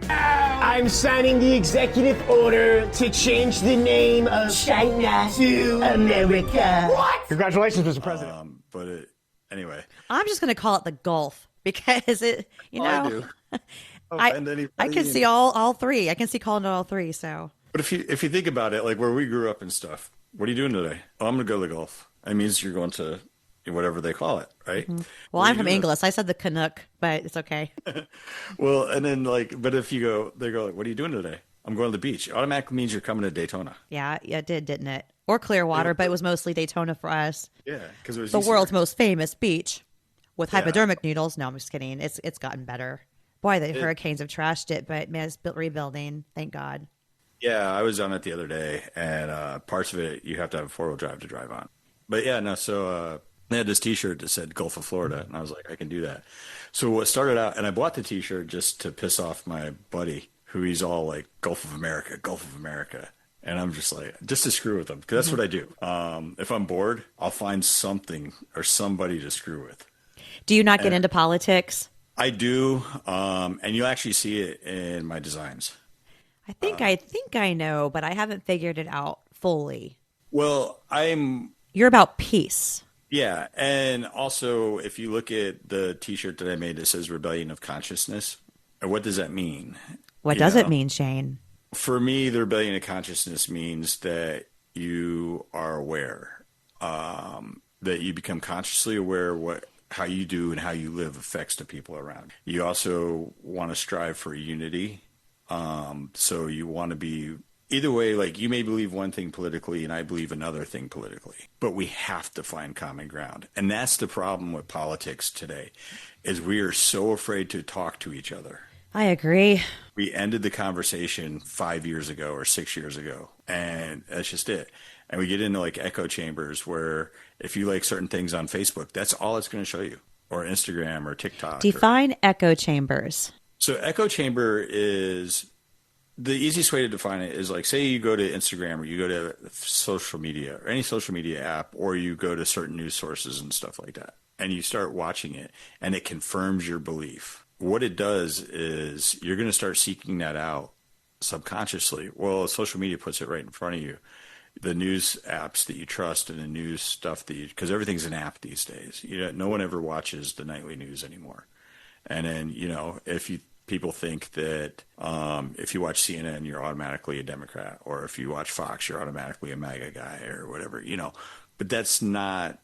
I'm signing the executive order to change the name of China to America. What? Congratulations, Mr. President. Anyway. I'm just going to call it the Gulf because it, you know. I do. I can see all three. I can see calling it all three. So, but if you think about it, like where we grew up and stuff, what are you doing today? Oh, I'm gonna go to the Gulf. That means you're going to whatever they call it, right? Mm-hmm. Well, I'm from English. I said the Canuck, but it's okay. Well, and then but if you go, they go like, what are you doing today? I'm going to the beach. It automatically means you're coming to Daytona. Yeah, it did, didn't it? Or Clearwater, but it was mostly Daytona for us. Yeah, because it was the easier. world's most famous beach with hypodermic needles. No, I'm just kidding. It's gotten better. Boy, the hurricanes have trashed it, but man, it's rebuilding. Thank God. Yeah, I was on it the other day, and parts of it you have to have a 4-wheel drive to drive on. But yeah, no, so they had this T-shirt that said Gulf of Florida, and I was like, I can do that. So what started out, and I bought the T-shirt just to piss off my buddy, who he's all like, Gulf of America, Gulf of America. And I'm just like, just to screw with him, because that's what I do. If I'm bored, I'll find something or somebody to screw with. Do you not get into politics? I do, and you'll actually see it in my designs. I think I know, but I haven't figured it out fully. Well, You're about peace. Yeah, and also if you look at the T-shirt that I made that says "Rebellion of Consciousness," what does that mean? What does it mean, Shane? For me, the rebellion of consciousness means that you are aware, that you become consciously aware how you do and how you live affects the people around. You also want to strive for unity. So you want to be either way, like you may believe one thing politically and I believe another thing politically, but we have to find common ground. And that's the problem with politics today is we are so afraid to talk to each other. I agree. We ended the conversation 5 years ago or 6 years ago, and that's just it. And we get into like echo chambers where if you like certain things on Facebook, that's all it's going to show you, or Instagram or TikTok. Define echo chambers. So echo chamber is the easiest way to define it is like, say you go to Instagram or you go to social media or any social media app, or you go to certain news sources and stuff like that, and you start watching it and it confirms your belief. What it does is you're going to start seeking that out subconsciously. Well, social media puts it right in front of you. The news apps that you trust and the news stuff because everything's an app these days. No one ever watches the nightly news anymore. And then, if people think that if you watch CNN, you're automatically a Democrat, or if you watch Fox, you're automatically a MAGA guy or whatever, but that's not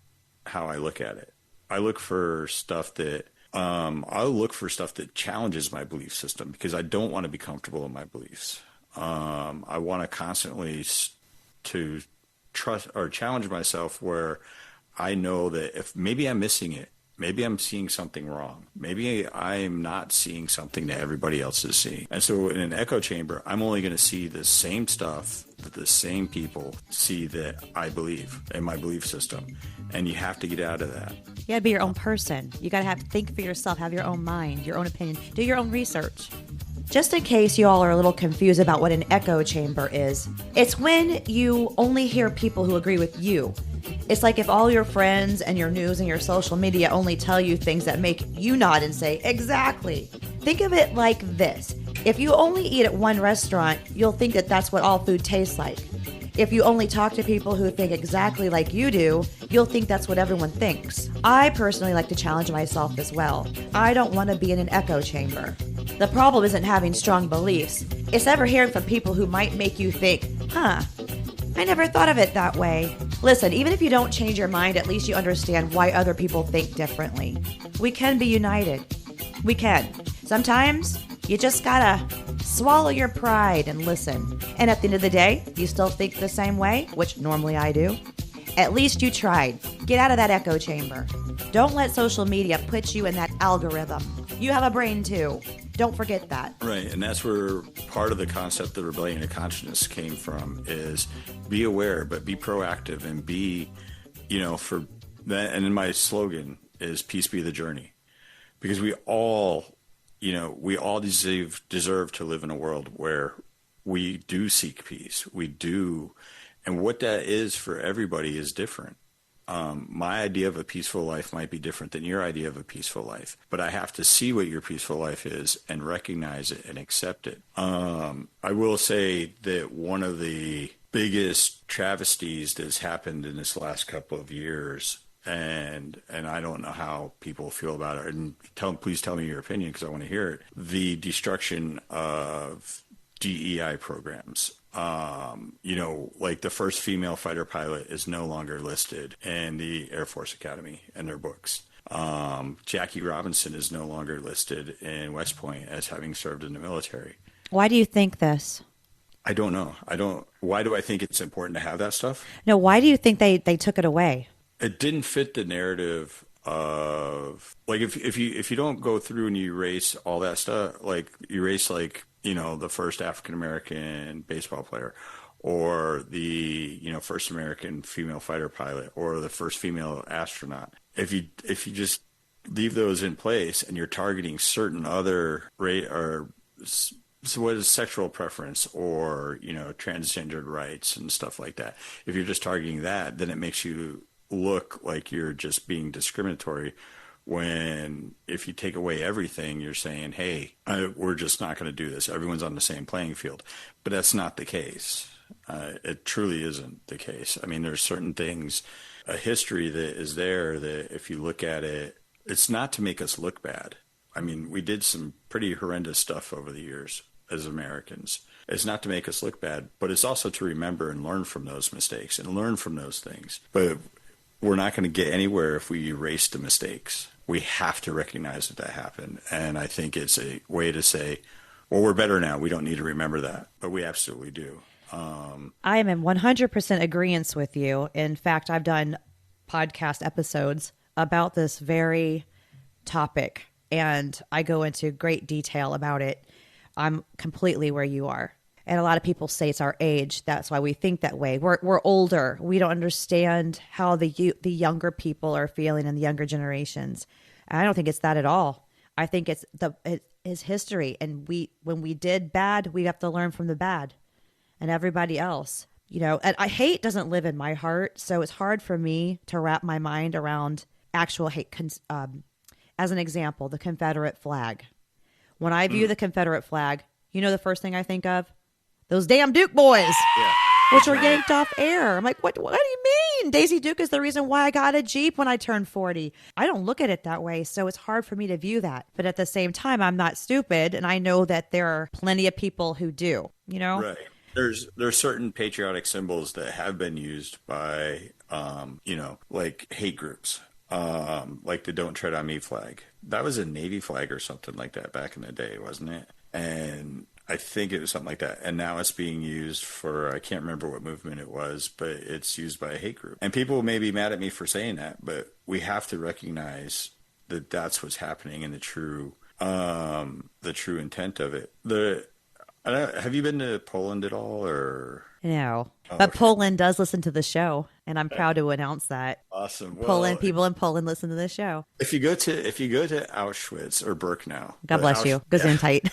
how I look at it. I look for stuff that challenges my belief system because I don't want to be comfortable in my beliefs. I want to constantly to trust or challenge myself where I know that if maybe I'm missing it maybe I'm seeing something wrong. Maybe I'm not seeing something that everybody else is seeing. And so in an echo chamber, I'm only going to see the same stuff that the same people see that I believe in my belief system. And you have to get out of that. You gotta be your own person. You gotta have to think for yourself, have your own mind, your own opinion, do your own research. Just in case you all are a little confused about what an echo chamber is, it's when you only hear people who agree with you. It's like if all your friends and your news and your social media only tell you things that make you nod and say, exactly. Think of it like this. If you only eat at one restaurant, you'll think that that's what all food tastes like. If you only talk to people who think exactly like you do, you'll think that's what everyone thinks. I personally like to challenge myself as well. I don't want to be in an echo chamber. The problem isn't having strong beliefs. It's ever hearing from people who might make you think, I never thought of it that way. Listen, even if you don't change your mind, at least you understand why other people think differently. We can be united. We can. Sometimes you just gotta swallow your pride and listen. And at the end of the day, you still think the same way, which normally I do. At least you tried. Get out of that echo chamber. Don't let social media put you in that algorithm. You have a brain too. Don't forget that. Right, and that's where part of the concept of rebellion of consciousness came from, is be aware, but be proactive and be, for that. And then my slogan is peace be the journey, because we all deserve to live in a world where we do seek peace. We do. And what that is for everybody is different. My idea of a peaceful life might be different than your idea of a peaceful life, but I have to see what your peaceful life is and recognize it and accept it. I will say that one of the biggest travesties that's happened in this last couple of years, and I don't know how people feel about it, and please tell me your opinion because I want to hear it, the destruction of DEI programs. Like the first female fighter pilot is no longer listed in the Air Force Academy in their books. Jackie Robinson is no longer listed in West Point as having served in the military. Why do you think this? I don't know. Why do I think it's important to have that stuff? No, why do you think they took it away? It didn't fit the narrative of, like, if you don't go through and you erase all that stuff, like erase the first African-American baseball player, or the, first American female fighter pilot, or the first female astronaut. If you just leave those in place and you're targeting certain other so what is sexual preference or, transgendered rights and stuff like that. If you're just targeting that, then it makes you look like you're just being discriminatory. When if you take away everything, you're saying, hey, we're just not going to do this. Everyone's on the same playing field. But that's not the case. It truly isn't the case. I mean, there's certain things, a history that is there that if you look at it, it's not to make us look bad. I mean, we did some pretty horrendous stuff over the years as Americans. It's not to make us look bad, but it's also to remember and learn from those mistakes and learn from those things. But we're not going to get anywhere if we erase the mistakes. We have to recognize that happened. And I think it's a way to say, well, we're better now. We don't need to remember that. But we absolutely do. I am in 100% agreement with you. In fact, I've done podcast episodes about this very topic, and I go into great detail about it. I'm completely where you are. And a lot of people say it's our age. That's why we think that way. We're older. We don't understand how the younger people are feeling and the younger generations. And I don't think it's that at all. I think it is history. And when we did bad, we have to learn from the bad and everybody else. And hate doesn't live in my heart. So it's hard for me to wrap my mind around actual hate. As an example, the Confederate flag. When I view the Confederate flag, the first thing I think of? Those damn Duke boys, which were yanked off air. I'm like, what do you mean? Daisy Duke is the reason why I got a Jeep when I turned 40. I don't look at it that way, so it's hard for me to view that. But at the same time, I'm not stupid, and I know that there are plenty of people who do, Right. There's certain patriotic symbols that have been used by, like hate groups, like the Don't Tread on Me flag. That was a Navy flag or something like that back in the day, wasn't it? And I think it was something like that. And now it's being used for, I can't remember what movement it was, but it's used by a hate group. And people may be mad at me for saying that, but we have to recognize that that's what's happening in the true intent of it. Have you been to Poland at all, or? No. Oh, But okay. Poland does listen to the show, and I'm proud to announce that. Awesome. Poland Well, people in Poland listen to this show. if you go to Auschwitz or Birkenau, God bless you. Gesundheit.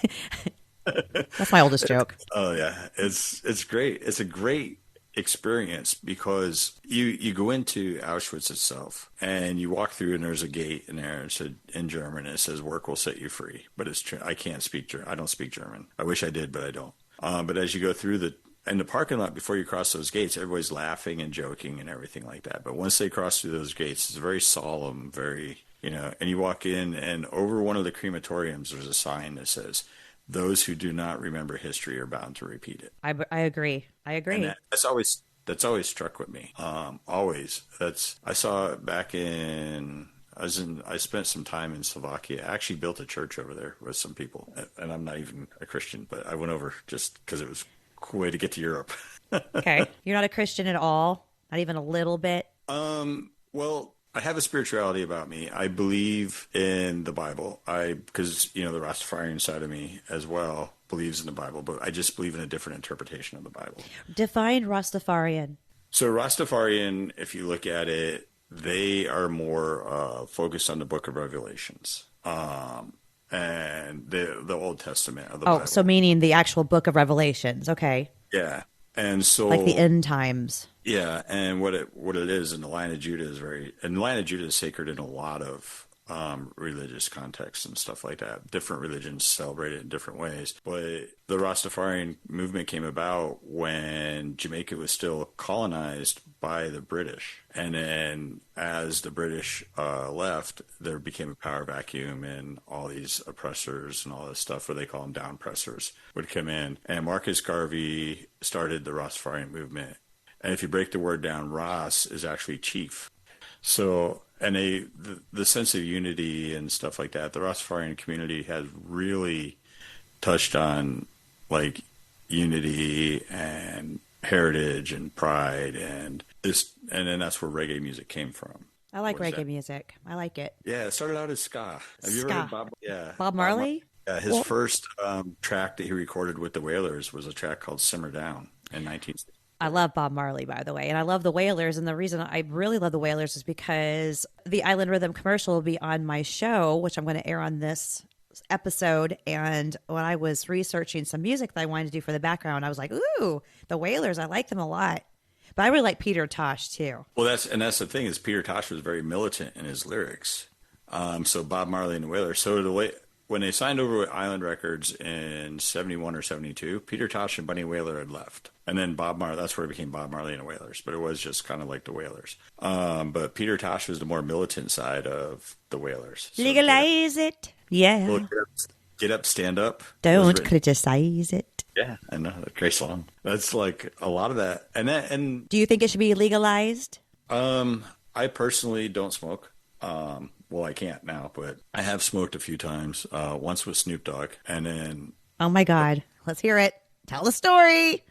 That's my oldest joke. Oh yeah, it's great. It's a great experience because you go into Auschwitz itself and you walk through and there's a gate in there. It said in German. And it says "Work will set you free," but I can't speak German. I don't speak German. I wish I did, but I don't. But as you go through in the parking lot before you cross those gates, everybody's laughing and joking and everything like that. But once they cross through those gates, it's very solemn, very, and you walk in and over one of the crematoriums, there's a sign that says, "Those who do not remember history are bound to repeat it." I agree. And that's always struck with me. Always. I saw it back I spent some time in Slovakia. I actually built a church over there with some people, and I'm not even a Christian, but I went over just because it was a cool way to get to Europe. Okay. You're not a Christian at all? Not even a little bit? Well, I have a spirituality about me. I believe in the Bible. Because the Rastafarian side of me as well believes in the Bible, but I just believe in a different interpretation of the Bible. Define Rastafarian. So Rastafarian, if you look at it, they are more focused on the Book of Revelations and the Old Testament of the Bible. So meaning the actual Book of Revelations. Okay. Yeah, and so like the end times. Yeah, and what it is in the line of Judah is sacred in a lot of religious contexts and stuff like that. Different religions celebrate it in different ways. But the Rastafarian movement came about when Jamaica was still colonized by the British. And then as the British left, there became a power vacuum and all these oppressors and all this stuff, what they call them down pressers, would come in. And Marcus Garvey started the Rastafarian movement. And if you break the word down, Ras is actually chief. So, and the sense of unity and stuff like that, the Rastafarian community has really touched on like unity and heritage and pride and then that's where reggae music came from. I like reggae music. I like it. Yeah, it started out as ska. Have you ever heard Bob? Yeah, Bob Marley. His first track that he recorded with the Wailers was a track called "Simmer Down" in 1960. I love Bob Marley, by the way, and I love the Wailers. And the reason I really love the Wailers is because the Island Rhythm commercial will be on my show, which I'm going to air on this episode. And when I was researching some music that I wanted to do for the background, I was like, ooh, the Wailers, I like them a lot. But I really like Peter Tosh, too. Well, that's the thing is Peter Tosh was very militant in his lyrics. So Bob Marley and the Wailers. So when they signed over with Island Records in 71 or 72, Peter Tosh and Bunny Wailer had left. And then Bob Marley, that's where it became Bob Marley and the Wailers. But it was just kind of like the Wailers. But Peter Tosh was the more militant side of the Wailers. So legalize it. Yeah. Well, get up, stand up. Don't criticize it. Yeah, I know. Great song. That's like a lot of that. And do you think it should be legalized? I personally don't smoke. Well, I can't now, but I have smoked a few times. Once with Snoop Dogg, and then. Oh my God! Let's hear it. Tell the story.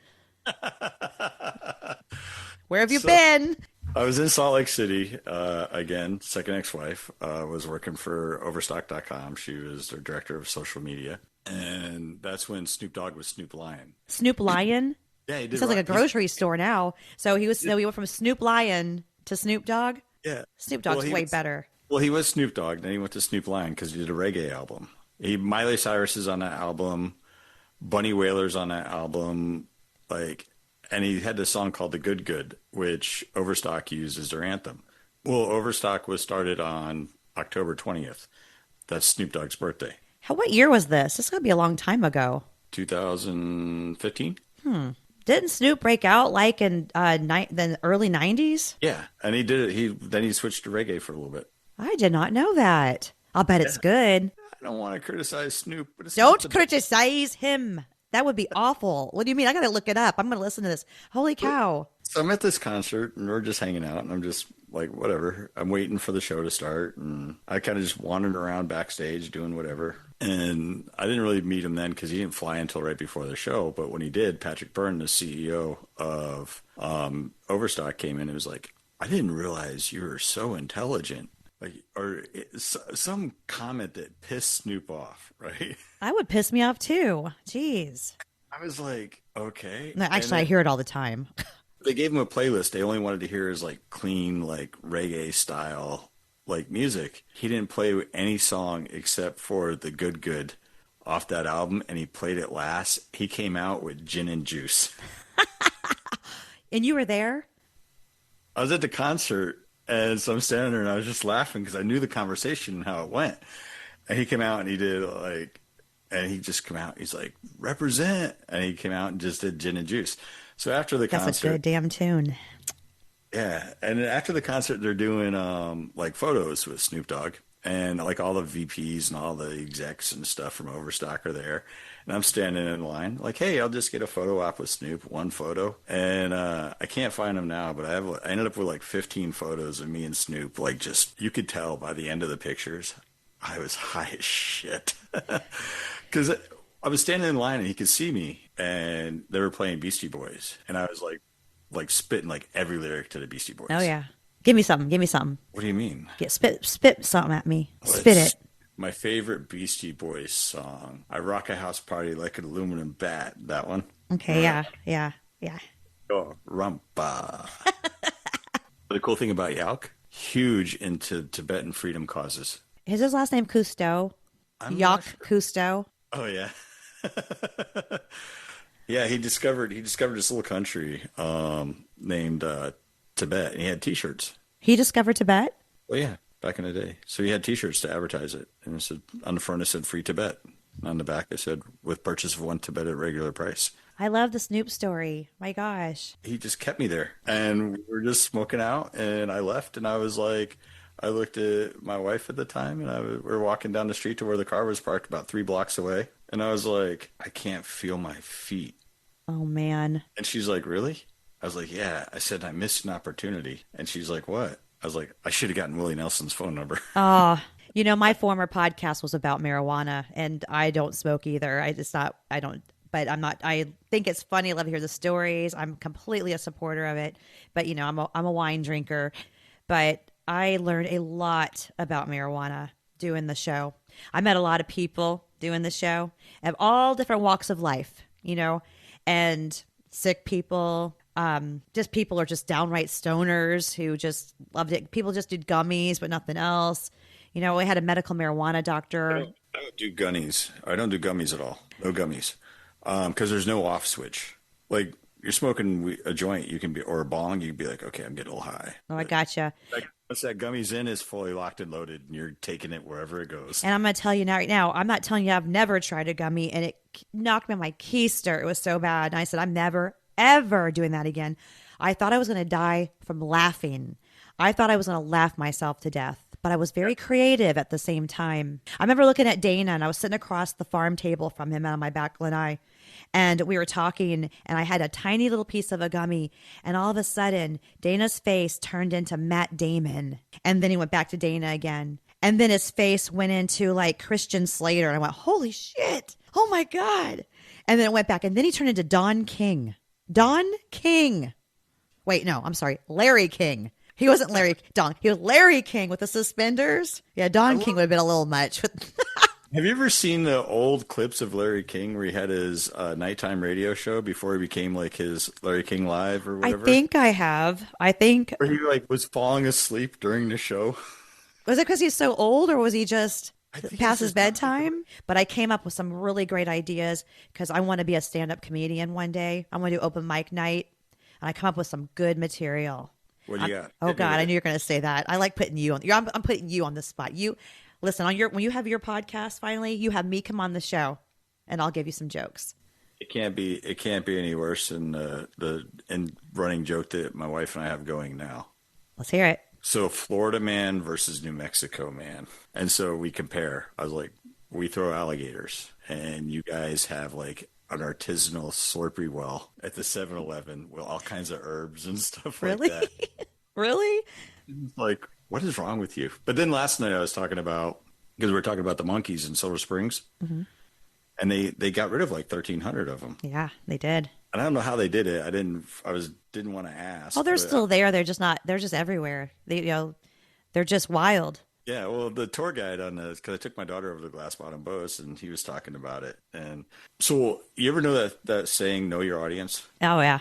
Where have you been? I was in Salt Lake City again. Second ex-wife was working for Overstock.com. She was their director of social media, and that's when Snoop Dogg was Snoop Lion. Snoop Lion. Yeah, he did. It sounds like a grocery store now. So he went from Snoop Lion to Snoop Dogg. Yeah, Snoop Dogg's way better. Well, he was Snoop Dogg. Then he went to Snoop Lion because he did a reggae album. Miley Cyrus is on that album. Bunny Wailer's on that album. And he had this song called "The Good Good," which Overstock used as their anthem. Well, Overstock was started on October 20th. That's Snoop Dogg's birthday. What year was this? This is gonna be a long time ago. 2015. Didn't Snoop break out like in the early 90s? Yeah, and he did it. Then he switched to reggae for a little bit. I did not know that. I'll bet it's good. I don't want to criticize Snoop, but don't criticize him. That would be awful. What do you mean? I got to look it up. I'm going to listen to this. Holy cow. So I'm at this concert and we're just hanging out and I'm just like, whatever. I'm waiting for the show to start and I kind of just wandered around backstage doing whatever. And I didn't really meet him then because he didn't fly until right before the show. But when he did, Patrick Byrne, the CEO of Overstock, came in and was like, I didn't realize you were so intelligent. Like, or some comment that pissed Snoop off, right? I would piss me off too. Jeez. I was like, okay. No, And actually, I then hear it all the time. they gave him a playlist. They only wanted to hear his like clean, like reggae style, like music. He didn't play any song except for the Good Good off that album, and he played it last. He came out with Gin and Juice. And you were there? I was at the concert, and so I'm standing there, and I was just laughing because I knew the conversation and how it went. And he came out, and he did like, and he just came out. He's like, represent, and he came out and just did Gin and Juice. So after the That's concert, a good damn tune. yeah, and then after the concert, they're doing like photos with Snoop Dogg, and like all the VPs and all the execs and stuff from Overstock are there, and I'm standing in line like, hey, I'll just get a photo op with Snoop, one photo, and I can't find them now, but I ended up with like 15 photos of me and Snoop, like just you could tell by the end of the pictures, I was high as shit because I was standing in line and he could see me, and they were playing Beastie Boys, and I was like spitting like every lyric to the Beastie Boys. Oh, yeah. Give me something. Give me something. What do you mean? Spit something at me. Well, Spit it's it. My favorite Beastie Boys song. I rock a house party like an aluminum bat. That one. Okay, yeah. Oh, rumpa. The cool thing about Yauk, huge into Tibetan freedom causes. Is his last name Cousteau? I'm Yauk not sure. Cousteau? Oh yeah. Yeah, he discovered this little country named Tibet, and he had T-shirts. He discovered Tibet? Well, yeah, back in the day. So he had T-shirts to advertise it, and it said on the front it said "Free Tibet." And on the back it said "With purchase of one Tibet at regular price." I love the Snoop story. My gosh. He just kept me there, and we were just smoking out, and I left, and I was like, I looked at my wife at the time, and we were walking down the street to where the car was parked about 3 blocks away, and I was like, I can't feel my feet. Oh, man. And she's like, really? I was like, yeah. I said, I missed an opportunity. And she's like, what? I was like, I should have gotten Willie Nelson's phone number. Oh, my former podcast was about marijuana, and I don't smoke either. I think it's funny. I love to hear the stories. I'm completely a supporter of it, but I'm a wine drinker, but I learned a lot about marijuana doing the show. I met a lot of people doing the show of all different walks of life, and sick people, just people are just downright stoners who just loved it. People just did gummies, but nothing else. We had a medical marijuana doctor. I don't do gummies. I don't do gummies at all. No gummies. Because there's no off switch. Like, you're smoking a joint, you can be, or a bong, you can be like, okay, I'm getting a little high. Oh, I gotcha. Like, once that gummy's in, it's fully locked and loaded, and you're taking it wherever it goes. And I'm going to tell you right now, I'm not telling you I've never tried a gummy, and it knocked me on my keister. It was so bad. And I said, I'm never, ever doing that again. I thought I was going to die from laughing. I thought I was going to laugh myself to death, but I was very creative at the same time. I remember looking at Dana, and I was sitting across the farm table from him on my back lanai, and we were talking, and I had a tiny little piece of a gummy, and all of a sudden, Dana's face turned into Matt Damon, and then he went back to Dana again, and then his face went into like Christian Slater, and I went, holy shit, oh my God, and then it went back, and then he turned into Don King. Wait, no, I'm sorry, Larry King. He wasn't Larry Don. He was Larry King with the suspenders. Yeah, Don King would have been a little much. Have you ever seen the old clips of Larry King where he had his nighttime radio show before he became like his Larry King Live or whatever? I think I have. Where he like was falling asleep during the show. Was it because he's so old, or was he just past his just bedtime? But I came up with some really great ideas because I want to be a stand-up comedian one day. I want to do open mic night, and I come up with some good material. What do you got? Oh God, I knew you were going to say that. I like putting you on. I'm putting you on the spot. You listen when you have your podcast finally, you have me come on the show, and I'll give you some jokes. It can't be any worse than the running joke that my wife and I have going now. Let's hear it. So Florida man versus New Mexico man, and so we compare. I was like, we throw alligators, and you guys have like an artisanal Slurpee well at the 7-Eleven with all kinds of herbs and stuff Really? like that. Really? Like, what is wrong with you? But then last night I was talking about, because we were talking about the monkeys in Silver Springs, and they got rid of like 1,300 of them. Yeah, they did. And I don't know how they did it. I didn't want to ask. Oh, they're but still there. They're just not. They're just everywhere. They're just wild. Yeah, well, the tour guide on the, because I took my daughter over to Glass Bottom Boats and he was talking about it. And so, you ever know that saying, know your audience? Oh yeah,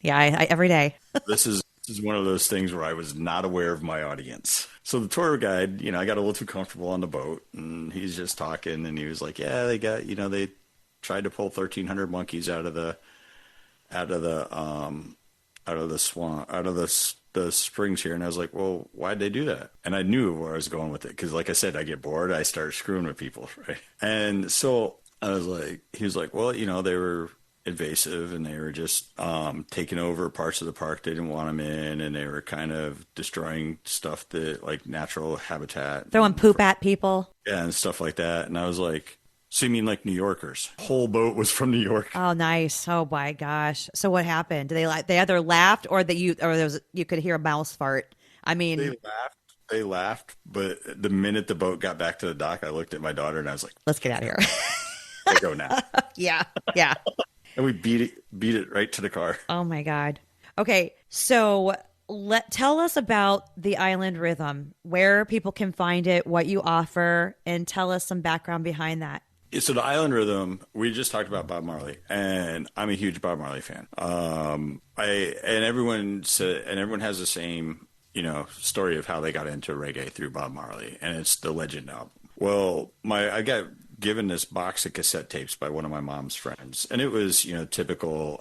yeah. I every day. This is one of those things where I was not aware of my audience. So the tour guide, I got a little too comfortable on the boat and he's just talking and he was like, yeah, they got, they tried to pull 1,300 monkeys out of the swamp, out of the springs here. And I was like, well, why'd they do that? And I knew where I was going with it. Cause like I said, I get bored. I start screwing with people. Right. And so I was like, he was like, well, they were invasive and they were just taking over parts of the park they didn't want them in, and they were kind of destroying stuff that like natural habitat, Throwing poop at people. Yeah, and stuff like that. And I was like, so you mean like New Yorkers? Whole boat was from New York. Oh, nice. Oh my gosh. So what happened? Did they either laughed or you could hear a mouse fart? I mean, they laughed, but the minute the boat got back to the dock, I looked at my daughter and I was like, let's get out of here. I go now. Yeah. Yeah. And we beat it right to the car. Oh my God. Okay. So tell us about the Island Rhythm, where people can find it, what you offer, and tell us some background behind that. So the Island Rhythm, we just talked about Bob Marley, and I'm a huge Bob Marley fan. Everyone has the same, story of how they got into reggae through Bob Marley, and it's the Legend album. Well, I got given this box of cassette tapes by one of my mom's friends, and it was, typical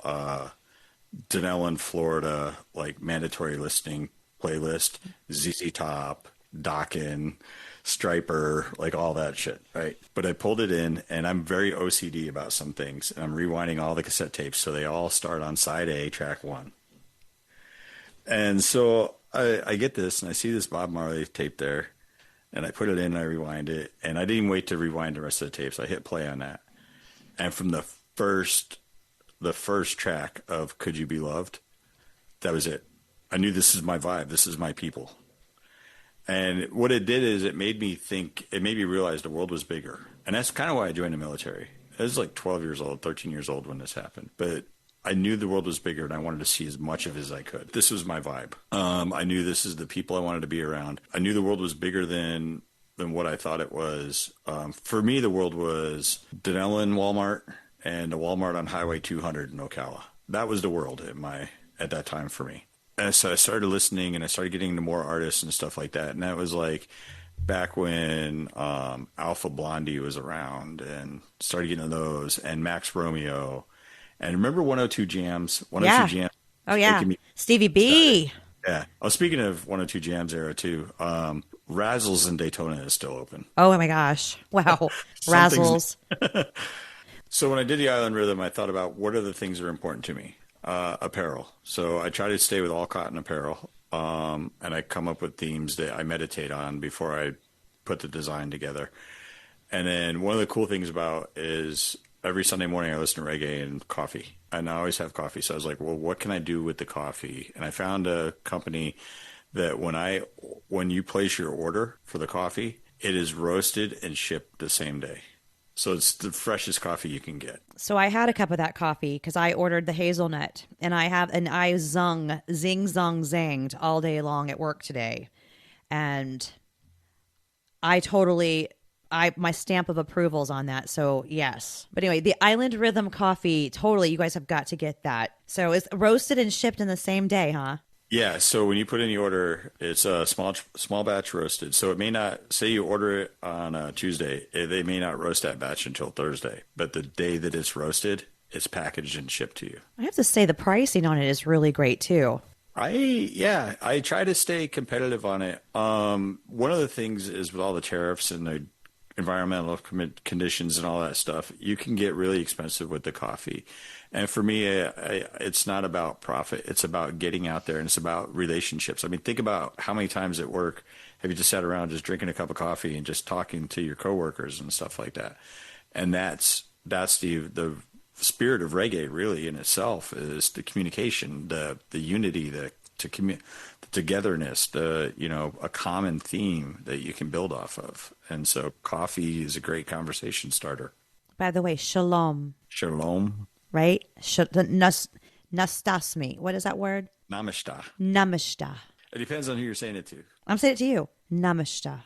Dunnellon, Florida, like mandatory listening playlist, ZZ Top, Dokken, Striper, like all that shit, right? But I pulled it in, and I'm very OCD about some things, and I'm rewinding all the cassette tapes so they all start on side A, track 1. And so I get this, and I see this Bob Marley tape there, and I put it in, and I rewind it, and I didn't even wait to rewind the rest of the tapes. I hit play on that, and from the first track of Could You Be Loved, that was it. I knew this is my vibe. This is my people. And what it did is it made me realize the world was bigger. And that's kind of why I joined the military. I was like 12 years old, 13 years old when this happened. But I knew the world was bigger, and I wanted to see as much of it as I could. This was my vibe. I knew this is the people I wanted to be around. I knew the world was bigger than what I thought it was. For me, the world was Dunnellon Walmart and the Walmart on Highway 200 in Ocala. That was the world at that time for me. And so I started listening, and I started getting into more artists and stuff like that. And that was like back when Alpha Blondie was around, and started getting into those, and Max Romeo. And remember 102 Jams? 102 Jams. Oh, yeah. Stevie B. Yeah. I was speaking of 102 Jams era, too. Razzles in Daytona is still open. Oh, my gosh. Wow. Razzles. So when I did the Island Rhythm, I thought about what are the things that are important to me. Apparel. So I try to stay with all cotton apparel. And I come up with themes that I meditate on before I put the design together. And then one of the cool things about is every Sunday morning I listen to reggae and coffee. And I always have coffee. So I was like, well, what can I do with the coffee? And I found a company that when you place your order for the coffee, it is roasted and shipped the same day. So it's the freshest coffee you can get. So I had a cup of that coffee because I ordered the hazelnut, and I zung, zanged all day long at work today. And my stamp of approval's on that. So yes. But anyway, the Island Rhythm coffee, totally, you guys have got to get that. So it's roasted and shipped in the same day, huh? Yeah, so when you put in the order, it's a small batch roasted. So it may not, say you order it on a Tuesday, they may not roast that batch until Thursday. But the day that it's roasted, it's packaged and shipped to you. I have to say the pricing on it is really great too. I try to stay competitive on it. One of the things is with all the tariffs and the environmental conditions and all that stuff, you can get really expensive with the coffee. And for me, it's not about profit. It's about getting out there, and it's about relationships. I mean, think about how many times at work have you just sat around just drinking a cup of coffee and just talking to your coworkers and stuff like that. And that's the spirit of reggae really in itself, is the communication, the unity, the togetherness, a common theme that you can build off of. And so coffee is a great conversation starter. By the way, shalom. Shalom. Right? Nastasmi. What is that word? Namaste. Namaste. It depends on who you're saying it to. I'm saying it to you. Namaste.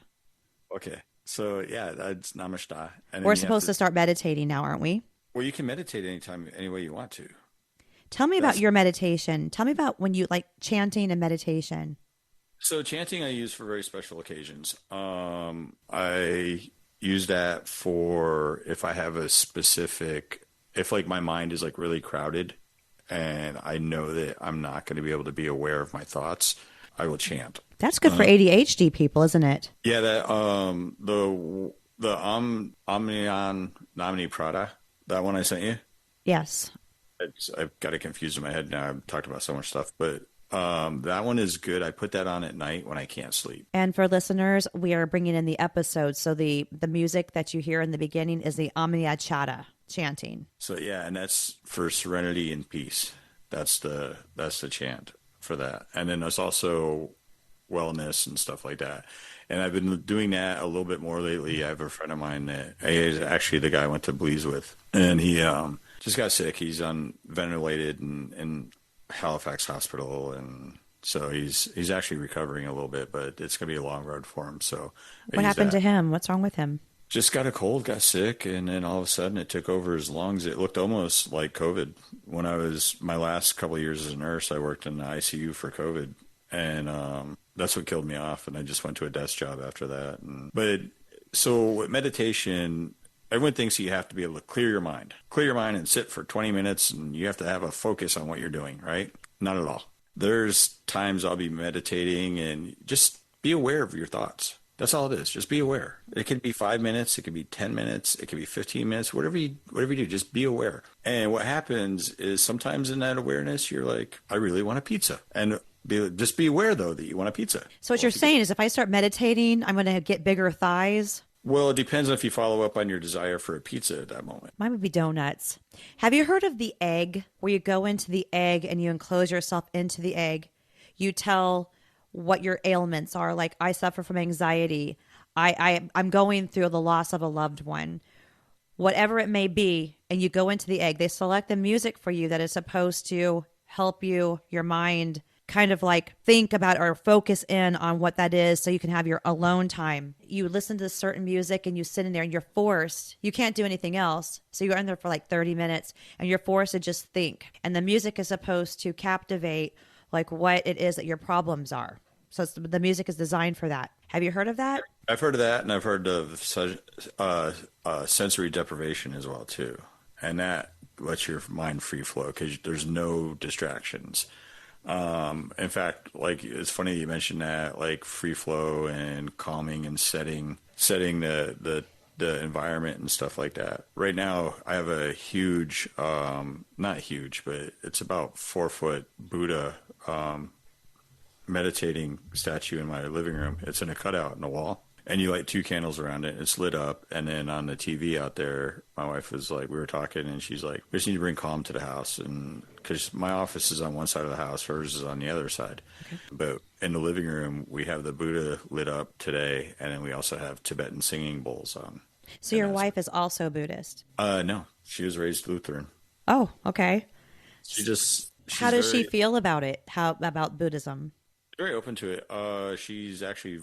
Okay. So yeah, that's namaste. And We're supposed to start meditating now, aren't we? Well, you can meditate anytime, any way you want to. Tell me about your meditation. Tell me about when you like chanting and meditation. So chanting I use for very special occasions. I use that for if I have a specific, if like my mind is like really crowded and I know that I'm not going to be able to be aware of my thoughts, I will chant. That's good for ADHD people, isn't it? Yeah, that the Omnion Nomini Prada, that one I sent you. Yes. I've got it confused in my head now. I've talked about so much stuff, but that one is good. I put that on at night when I can't sleep. And for listeners, we are bringing in the episode. So the music that you hear in the beginning is the Omnia Chata chanting. So yeah, and that's for serenity and peace. That's the chant for that. And then there's also wellness and stuff like that. And I've been doing that a little bit more lately. I have a friend of mine that is actually the guy I went to Blees with, and he just got sick. He's ventilated in Halifax Hospital, and so he's actually recovering a little bit, but it's gonna be a long road for him. So what happened to him? What's wrong with him? Just got a cold, got sick, and then all of a sudden it took over his lungs. It looked almost like COVID. When I was my last couple of years as a nurse, I worked in the ICU for COVID, and that's what killed me off. And I just went to a desk job after that. So with meditation, everyone thinks you have to be able to clear your mind and sit for 20 minutes, and you have to have a focus on what you're doing, right? Not at all. There's times I'll be meditating and just be aware of your thoughts. That's all it is. Just be aware. It could be 5 minutes. It could be 10 minutes. It could be 15 minutes. Whatever you do, just be aware. And what happens is sometimes in that awareness, you're like, I really want a pizza. And just be aware, though, that you want a pizza. So what you're saying is if I start meditating, I'm going to get bigger thighs? Well, it depends on if you follow up on your desire for a pizza at that moment. Mine would be donuts. Have you heard of the egg, where you go into the egg and you enclose yourself into the egg? You tell what your ailments are. Like, I suffer from anxiety. I'm going through the loss of a loved one. Whatever it may be, and you go into the egg. They select the music for you that is supposed to help you, your mind, kind of like think about or focus in on what that is so you can have your alone time. You listen to certain music and you sit in there and you're forced. You can't do anything else. So you're in there for like 30 minutes and you're forced to just think. And the music is supposed to captivate like what it is that your problems are. So the music is designed for that. Have you heard of that? I've heard of that, and I've heard of sensory deprivation as well, too. And that lets your mind free flow because there's no distractions. In fact, like, it's funny you mentioned that, like free flow and calming and setting the environment and stuff like that. Right now, I have a huge, not huge, but it's about 4-foot Buddha meditating statue in my living room. It's in a cutout in the wall, and you light 2 candles around it. It's lit up, and then on the TV out there, my wife was like, we were talking, and she's like, we just need to bring calm to the house, and because my office is on one side of the house, hers is on the other side. Okay. But in the living room, we have the Buddha lit up today, and then we also have Tibetan singing bowls on. So your wife is also Buddhist? No, she was raised Lutheran. Oh, okay. How does she feel about it? How about Buddhism? Very open to it. She's actually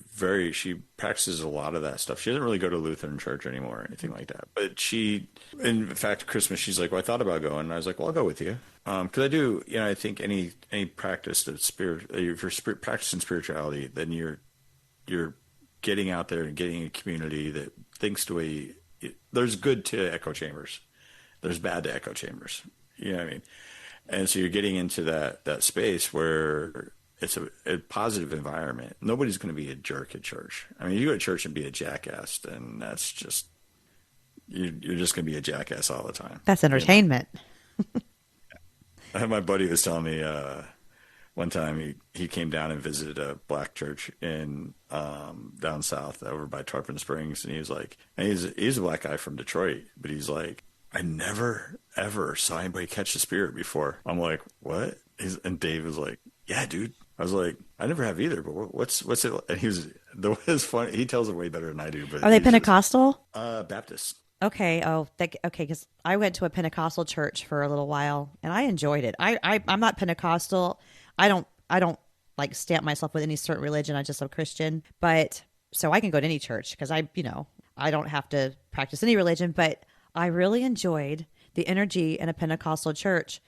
she practices a lot of that stuff. She doesn't really go to Lutheran church anymore or anything like that. But in fact, Christmas, she's like, well, I thought about going. And I was like, well, I'll go with you. Because I do, I think any practice that if you're practicing spirituality, then you're getting out there and getting a community that thinks the way, there's good to echo chambers. There's bad to echo chambers. You know what I mean? And so you're getting into that space where it's a positive environment. Nobody's going to be a jerk at church. I mean, you go to church and be a jackass, then that's just, you're just going to be a jackass all the time. That's entertainment. My buddy was telling me one time he came down and visited a black church in down south over by Tarpon Springs, and he was like, and he's a black guy from Detroit, but he's like, I never ever saw anybody catch the spirit before. I'm like, what? And Dave was like, yeah, dude. I was like, I never have either, but what's it? And it's funny. He tells it way better than I do. But are they Pentecostal? Baptist. Okay. Oh, okay. Because I went to a Pentecostal church for a little while, and I enjoyed it. I'm not Pentecostal. I don't like stamp myself with any certain religion. I'm just a Christian. But so I can go to any church because I don't have to practice any religion, but I really enjoyed the energy in a Pentecostal church.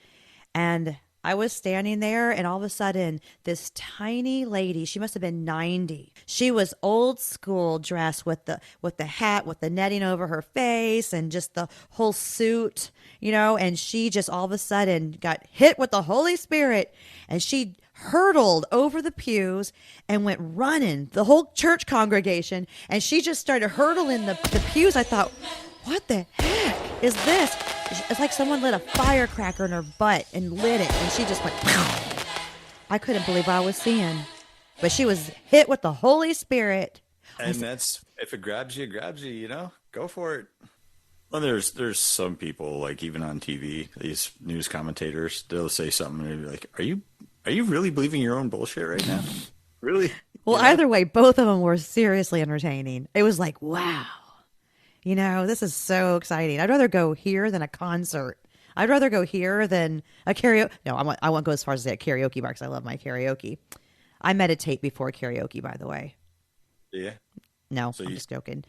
And I was standing there, and all of a sudden, this tiny lady, she must have been 90. She was old school dressed with the hat, with the netting over her face, and just the whole suit, and she just all of a sudden got hit with the Holy Spirit, and she hurtled over the pews and went running, the whole church congregation, and she just started hurtling the pews. I thought, what the heck is this? It's like someone lit a firecracker in her butt and lit it, and she just went, pow. I couldn't believe what I was seeing. But she was hit with the Holy Spirit. And that's, if it grabs you, go for it. Well, there's some people, like even on TV, these news commentators, they'll say something and they'll be like, are you really believing your own bullshit right now? Really? Well, either way, both of them were seriously entertaining. It was like, wow. This is so exciting. I'd rather go here than a concert. I'd rather go here than a karaoke. No, I won't go as far as to say a karaoke bar because I love my karaoke. I meditate before karaoke, by the way. Yeah. No, I'm just joking.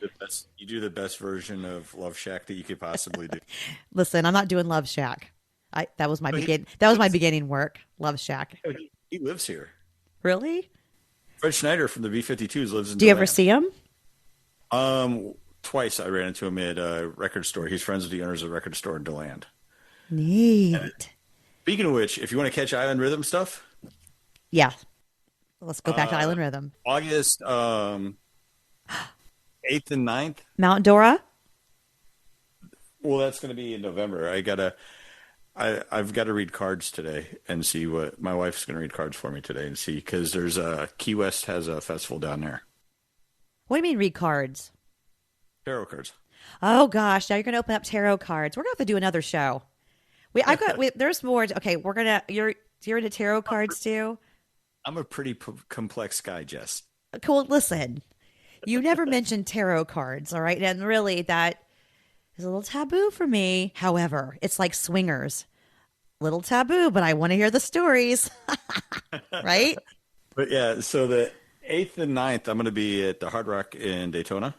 You do the best version of Love Shack that you could possibly do. Listen, I'm not doing Love Shack. That was my beginning work. Love Shack. He lives here. Really? Fred Schneider from the B-52s lives in Do you ever see him? Twice I ran into him at a record store. He's friends with the owners of a record store in DeLand. Neat. Speaking of which, if you want to catch Island Rhythm stuff. Yeah. Let's go back to Island Rhythm. August 8th and 9th. Mount Dora? Well, that's going to be in November. I've got to read cards today and see what my wife's going to read cards for me today and see, because there's Key West has a festival down there. What do you mean read cards? Tarot cards. Oh gosh, now you're gonna open up tarot cards. We're gonna have to do another show. There's more. Okay, you're into tarot cards too. I'm a pretty complex guy, Jess. Cool. Listen, you never mentioned tarot cards, all right? And really, that is a little taboo for me. However, it's like swingers, little taboo, but I want to hear the stories, right? But yeah, so the 8th and 9th, I'm going to be at the Hard Rock in Daytona.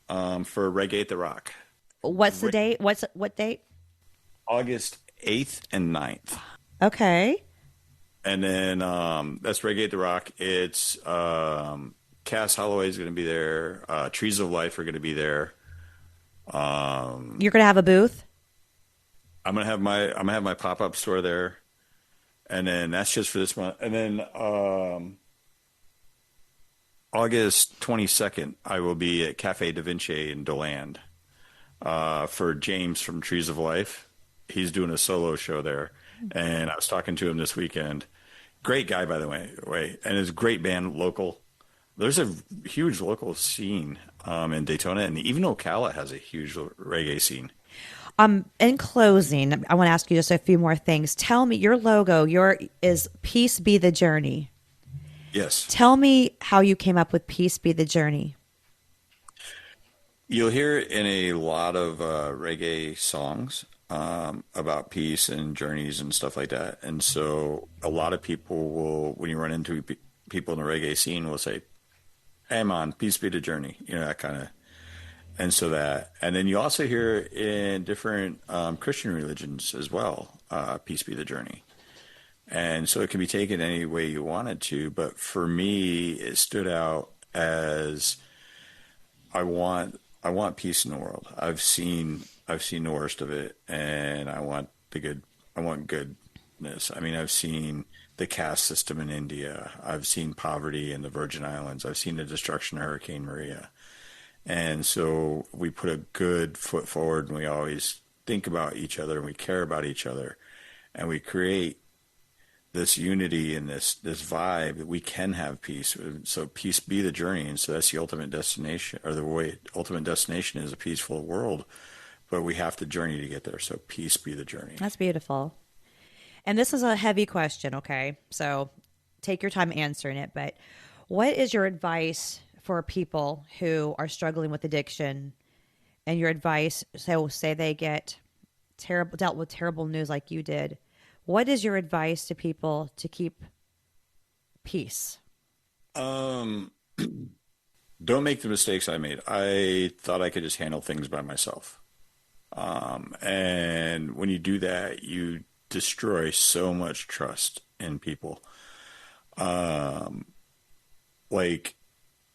For Reggae at the Rock. What's the date? What date? August 8th and 9th. Okay. And then that's Reggae at the Rock. It's Cass Holloway is going to be there. Trees of Life are going to be there. You're going to have a booth? I'm going to have my pop-up store there. And then that's just for this month. And then August 22nd, I will be at Cafe Da Vinci in DeLand for James from Trees of Life. He's doing a solo show there, and I was talking to him this weekend. Great guy, by the way, and his great band, local. There's a huge local scene in Daytona, and even Ocala has a huge reggae scene. In closing, I want to ask you just a few more things. Tell me, your logo, is Peace Be the Journey. Yes. Tell me how you came up with Peace Be the Journey. You'll hear it in a lot of reggae songs about peace and journeys and stuff like that. And so a lot of people will, when you run into people in the reggae scene, will say, hey, man, peace be the journey. That kind of. And so that. And then you also hear in different Christian religions as well, peace be the journey. And so it can be taken any way you want it to, but for me, it stood out as I want peace in the world. I've seen the worst of it, and I want goodness. I mean, I've seen the caste system in India. I've seen poverty in the Virgin Islands. I've seen the destruction of Hurricane Maria. And so we put a good foot forward, and we always think about each other, and we care about each other, and we create this unity and this vibe that we can have peace. So peace be the journey. And so that's the ultimate destination, or ultimate destination is a peaceful world, but we have to journey to get there. So peace be the journey. That's beautiful. And this is a heavy question. Okay. So take your time answering it, but what is your advice for people who are struggling with addiction, and your advice, so say they get dealt with terrible news like you did? What is your advice to people to keep peace? don't make the mistakes I made. I thought I could just handle things by myself. And when you do that, you destroy so much trust in people. Like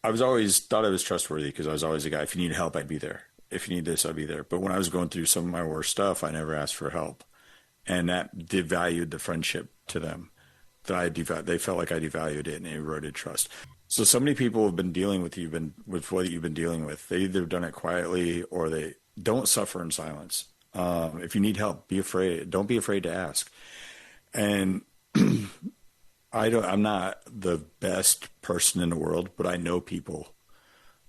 I was always thought I was trustworthy because I was always a guy. If you need help, I'd be there. If you need this, I'd be there. But when I was going through some of my worst stuff, I never asked for help, and that devalued the friendship to them. They felt like I devalued it and it eroded trust. So many people have been dealing with with what you've been dealing with. They either done it quietly or they don't suffer in silence. If you need help, be afraid. Don't be afraid to ask. And I'm not the best person in the world, but I know people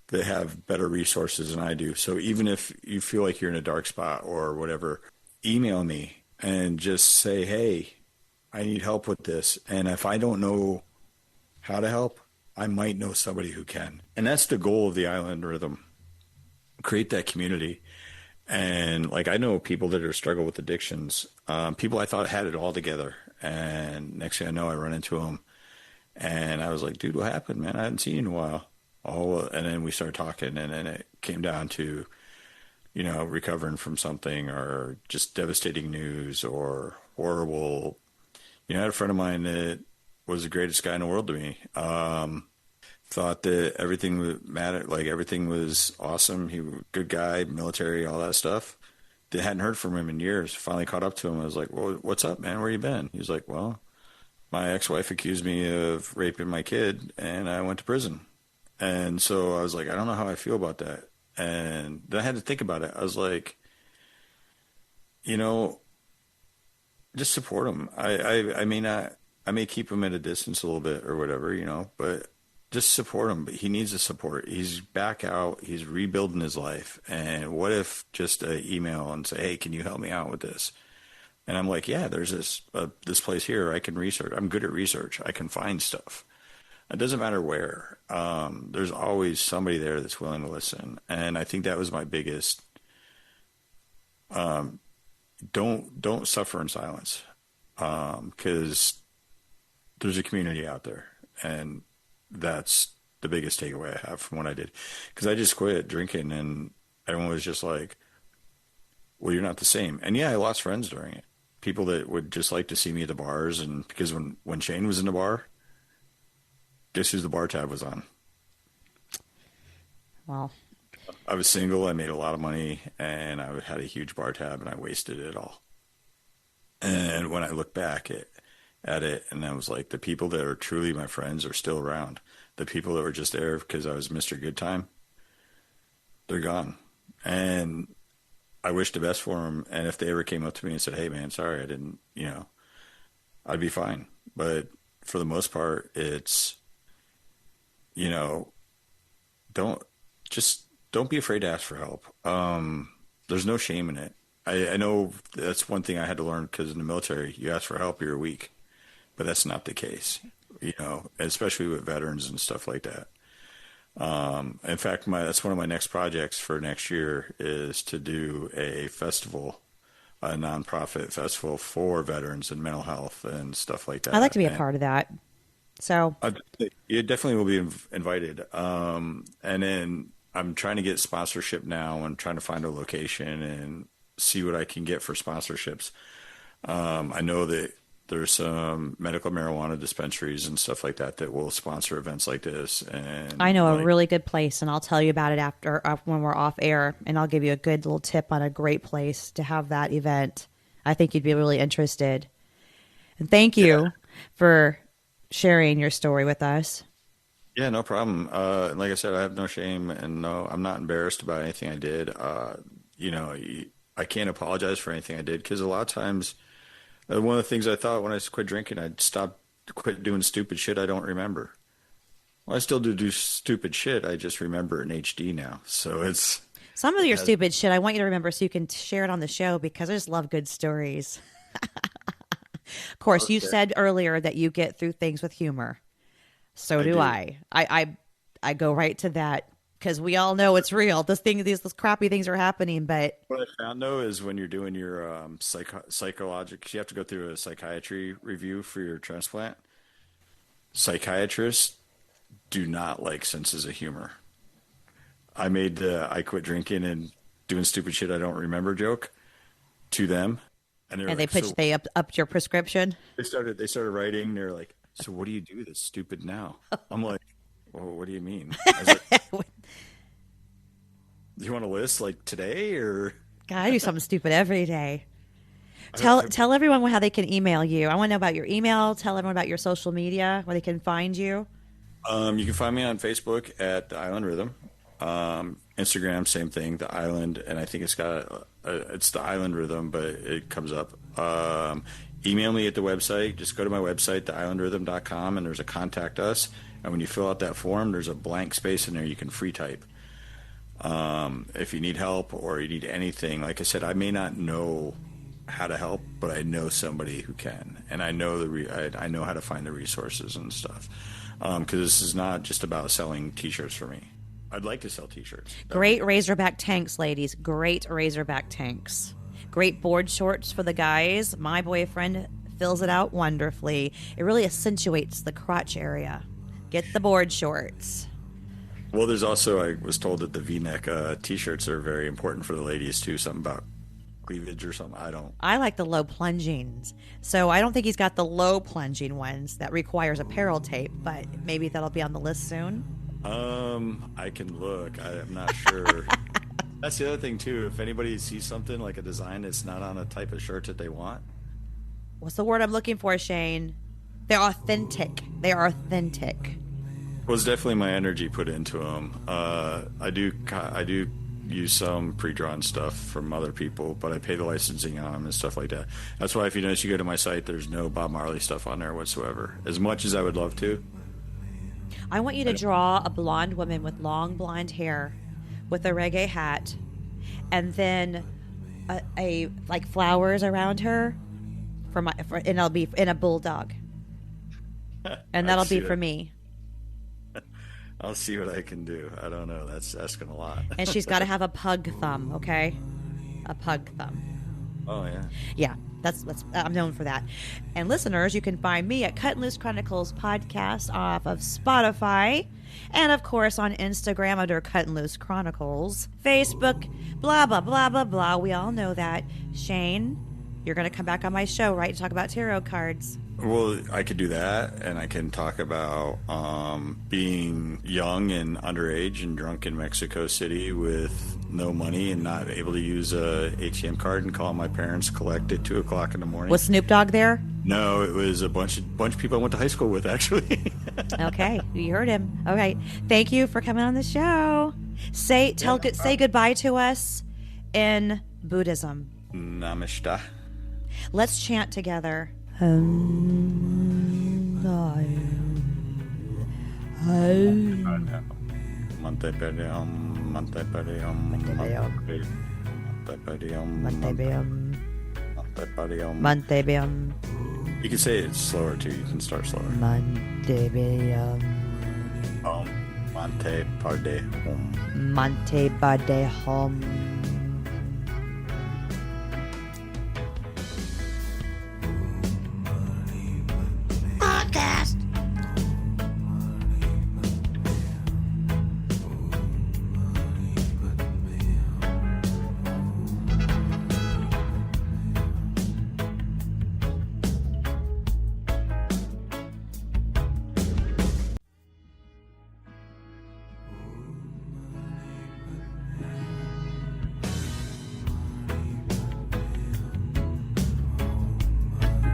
that have better resources than I do. So even if you feel like you're in a dark spot or whatever, email me and just say, hey, I need help with this. And if I don't know how to help, I might know somebody who can. And that's the goal of the Island Rhythm. Create that community. And like I know people that are struggle with addictions, people I thought had it all together. And next thing I know, I run into them. And I was like, dude, what happened, man? I hadn't seen you in a while. Oh, and then we started talking, and then it came down to, recovering from something or just devastating news or horrible. I had a friend of mine that was the greatest guy in the world to me. Thought that everything would matter, like everything was awesome. He was a good guy, military, all that stuff. Hadn't heard from him in years. Finally caught up to him. I was like, well, what's up, man? Where you been? He was like, well, my ex-wife accused me of raping my kid, and I went to prison. And so I was like, I don't know how I feel about that. And then I had to think about it. I was like, just support him. I may keep him at a distance a little bit or whatever, but just support him. But he needs the support. He's back out. He's rebuilding his life. And what if just an email and say, hey, can you help me out with this? And I'm like, yeah, there's this place here I can research. I'm good at research. I can find stuff. It doesn't matter where. There's always somebody there that's willing to listen. And I think that was my biggest. Don't suffer in silence, because there's a community out there, and that's the biggest takeaway I have from what I did. Because I just quit drinking, and everyone was just like, "Well, you're not the same." And yeah, I lost friends during it. People that would just like to see me at the bars, and because when Shane was in the bar, guess whose the bar tab was on? Well, I was single. I made a lot of money, and I had a huge bar tab, and I wasted it all. And when I look back at it, and I was like, the people that are truly my friends are still around. The people that were just there because I was Mr. Good Time, they're gone. And I wish the best for them. And if they ever came up to me and said, hey, man, sorry, I didn't, I'd be fine. But for the most part, it's, don't be afraid to ask for help. There's no shame in it. I know that's one thing I had to learn, because in the military, you ask for help, you're weak. But that's not the case, especially with veterans and stuff like that. In fact, that's one of my next projects for next year is to do a festival, a nonprofit festival for veterans and mental health and stuff like that. I'd like to be a part of that. So you definitely will be invited. And then I'm trying to get sponsorship now. I'm trying to find a location and see what I can get for sponsorships. I know that there's some medical marijuana dispensaries and stuff like that will sponsor events like this. And I know a really good place, and I'll tell you about it after when we're off air, and I'll give you a good little tip on a great place to have that event. I think you'd be really interested. And thank you for sharing your story with us. Yeah, no problem. Like I said, I have no shame, and no, I'm not embarrassed about anything I did. I can't apologize for anything I did, because a lot of times, one of the things I thought when I quit drinking, I'd quit doing stupid shit I don't remember. Well, I still do stupid shit. I just remember it in HD now. So it's some of your stupid shit I want you to remember so you can share it on the show, because I just love good stories. Of course, okay. You said earlier that you get through things with humor. So do I. I go right to that, because we all know it's real. These crappy things are happening, but what I found though is when you're doing your psychological, you have to go through a psychiatry review for your transplant. Psychiatrists do not like senses of humor. I made I quit drinking and doing stupid shit I don't remember joke to them. And And they upped your prescription. They started writing. They're like, "So what do you do that's stupid now?" I'm like, "Well, what do you mean?" I was like, do you want a list like today or? God, I do something stupid every day. Tell everyone how they can email you. I want to know about your email. Tell everyone about your social media, where they can find you. You can find me on Facebook at The Island Rhythm. Instagram, same thing, The Island, and I think it's got it's The Island Rhythm, but it comes up. Email me at the website. Just go to my website, theislandrhythm.com, and there's a contact us. And when you fill out that form, there's a blank space in there you can free type. If you need help or you need anything, like I said, I may not know how to help, but I know somebody who can, and I know I know how to find the resources and stuff. Because this is not just about selling T-shirts for me. I'd like to sell T-shirts. Great Razorback tanks, ladies. Great Razorback tanks. Great board shorts for the guys. My boyfriend fills it out wonderfully. It really accentuates the crotch area. Get the board shorts. Well, there's also, I was told that the V-neck T-shirts are very important for the ladies too. Something about cleavage or something. I like the low plungings. So I don't think he's got the low plunging ones that requires apparel tape, but maybe that'll be on the list soon. I can look. I'm not sure. That's the other thing too. If anybody sees something like a design that's not on a type of shirt that they want. What's the word I'm looking for, Shane? They're authentic. They are authentic. Was definitely my energy put into them. I do use some pre-drawn stuff from other people, but I pay the licensing on them and stuff like that. That's why if you notice, you go to my site, there's no Bob Marley stuff on there whatsoever. As much as I would love to. I want you to draw a blonde woman with long blonde hair with a reggae hat and then a like flowers around her and it'll be in a bulldog. And that'll be for me. I'll see what I can do. I don't know. That's asking a lot. And she's got to have a pug thumb, okay? A pug thumb. Oh, yeah. Yeah, that's I'm known for that. And listeners, you can find me at Cut and Loose Chronicles podcast off of Spotify. And, of course, on Instagram under Cut and Loose Chronicles. Facebook, blah, blah, blah, blah, blah. We all know that. Shane, you're going to come back on my show, right, to talk about tarot cards. Well, I could do that, and I can talk about being young and underage and drunk in Mexico City with no money and not able to use a ATM card and call my parents, collect at 2 o'clock in the morning. Was Snoop Dogg there? No, it was a bunch of people I went to high school with, actually. Okay, you heard him. All right, thank you for coming on the show. Say goodbye to us in Buddhism. Namaste. Let's chant together. You can say it slower too. You can start slower. Mante Pade Hom. Mante Pade Hom.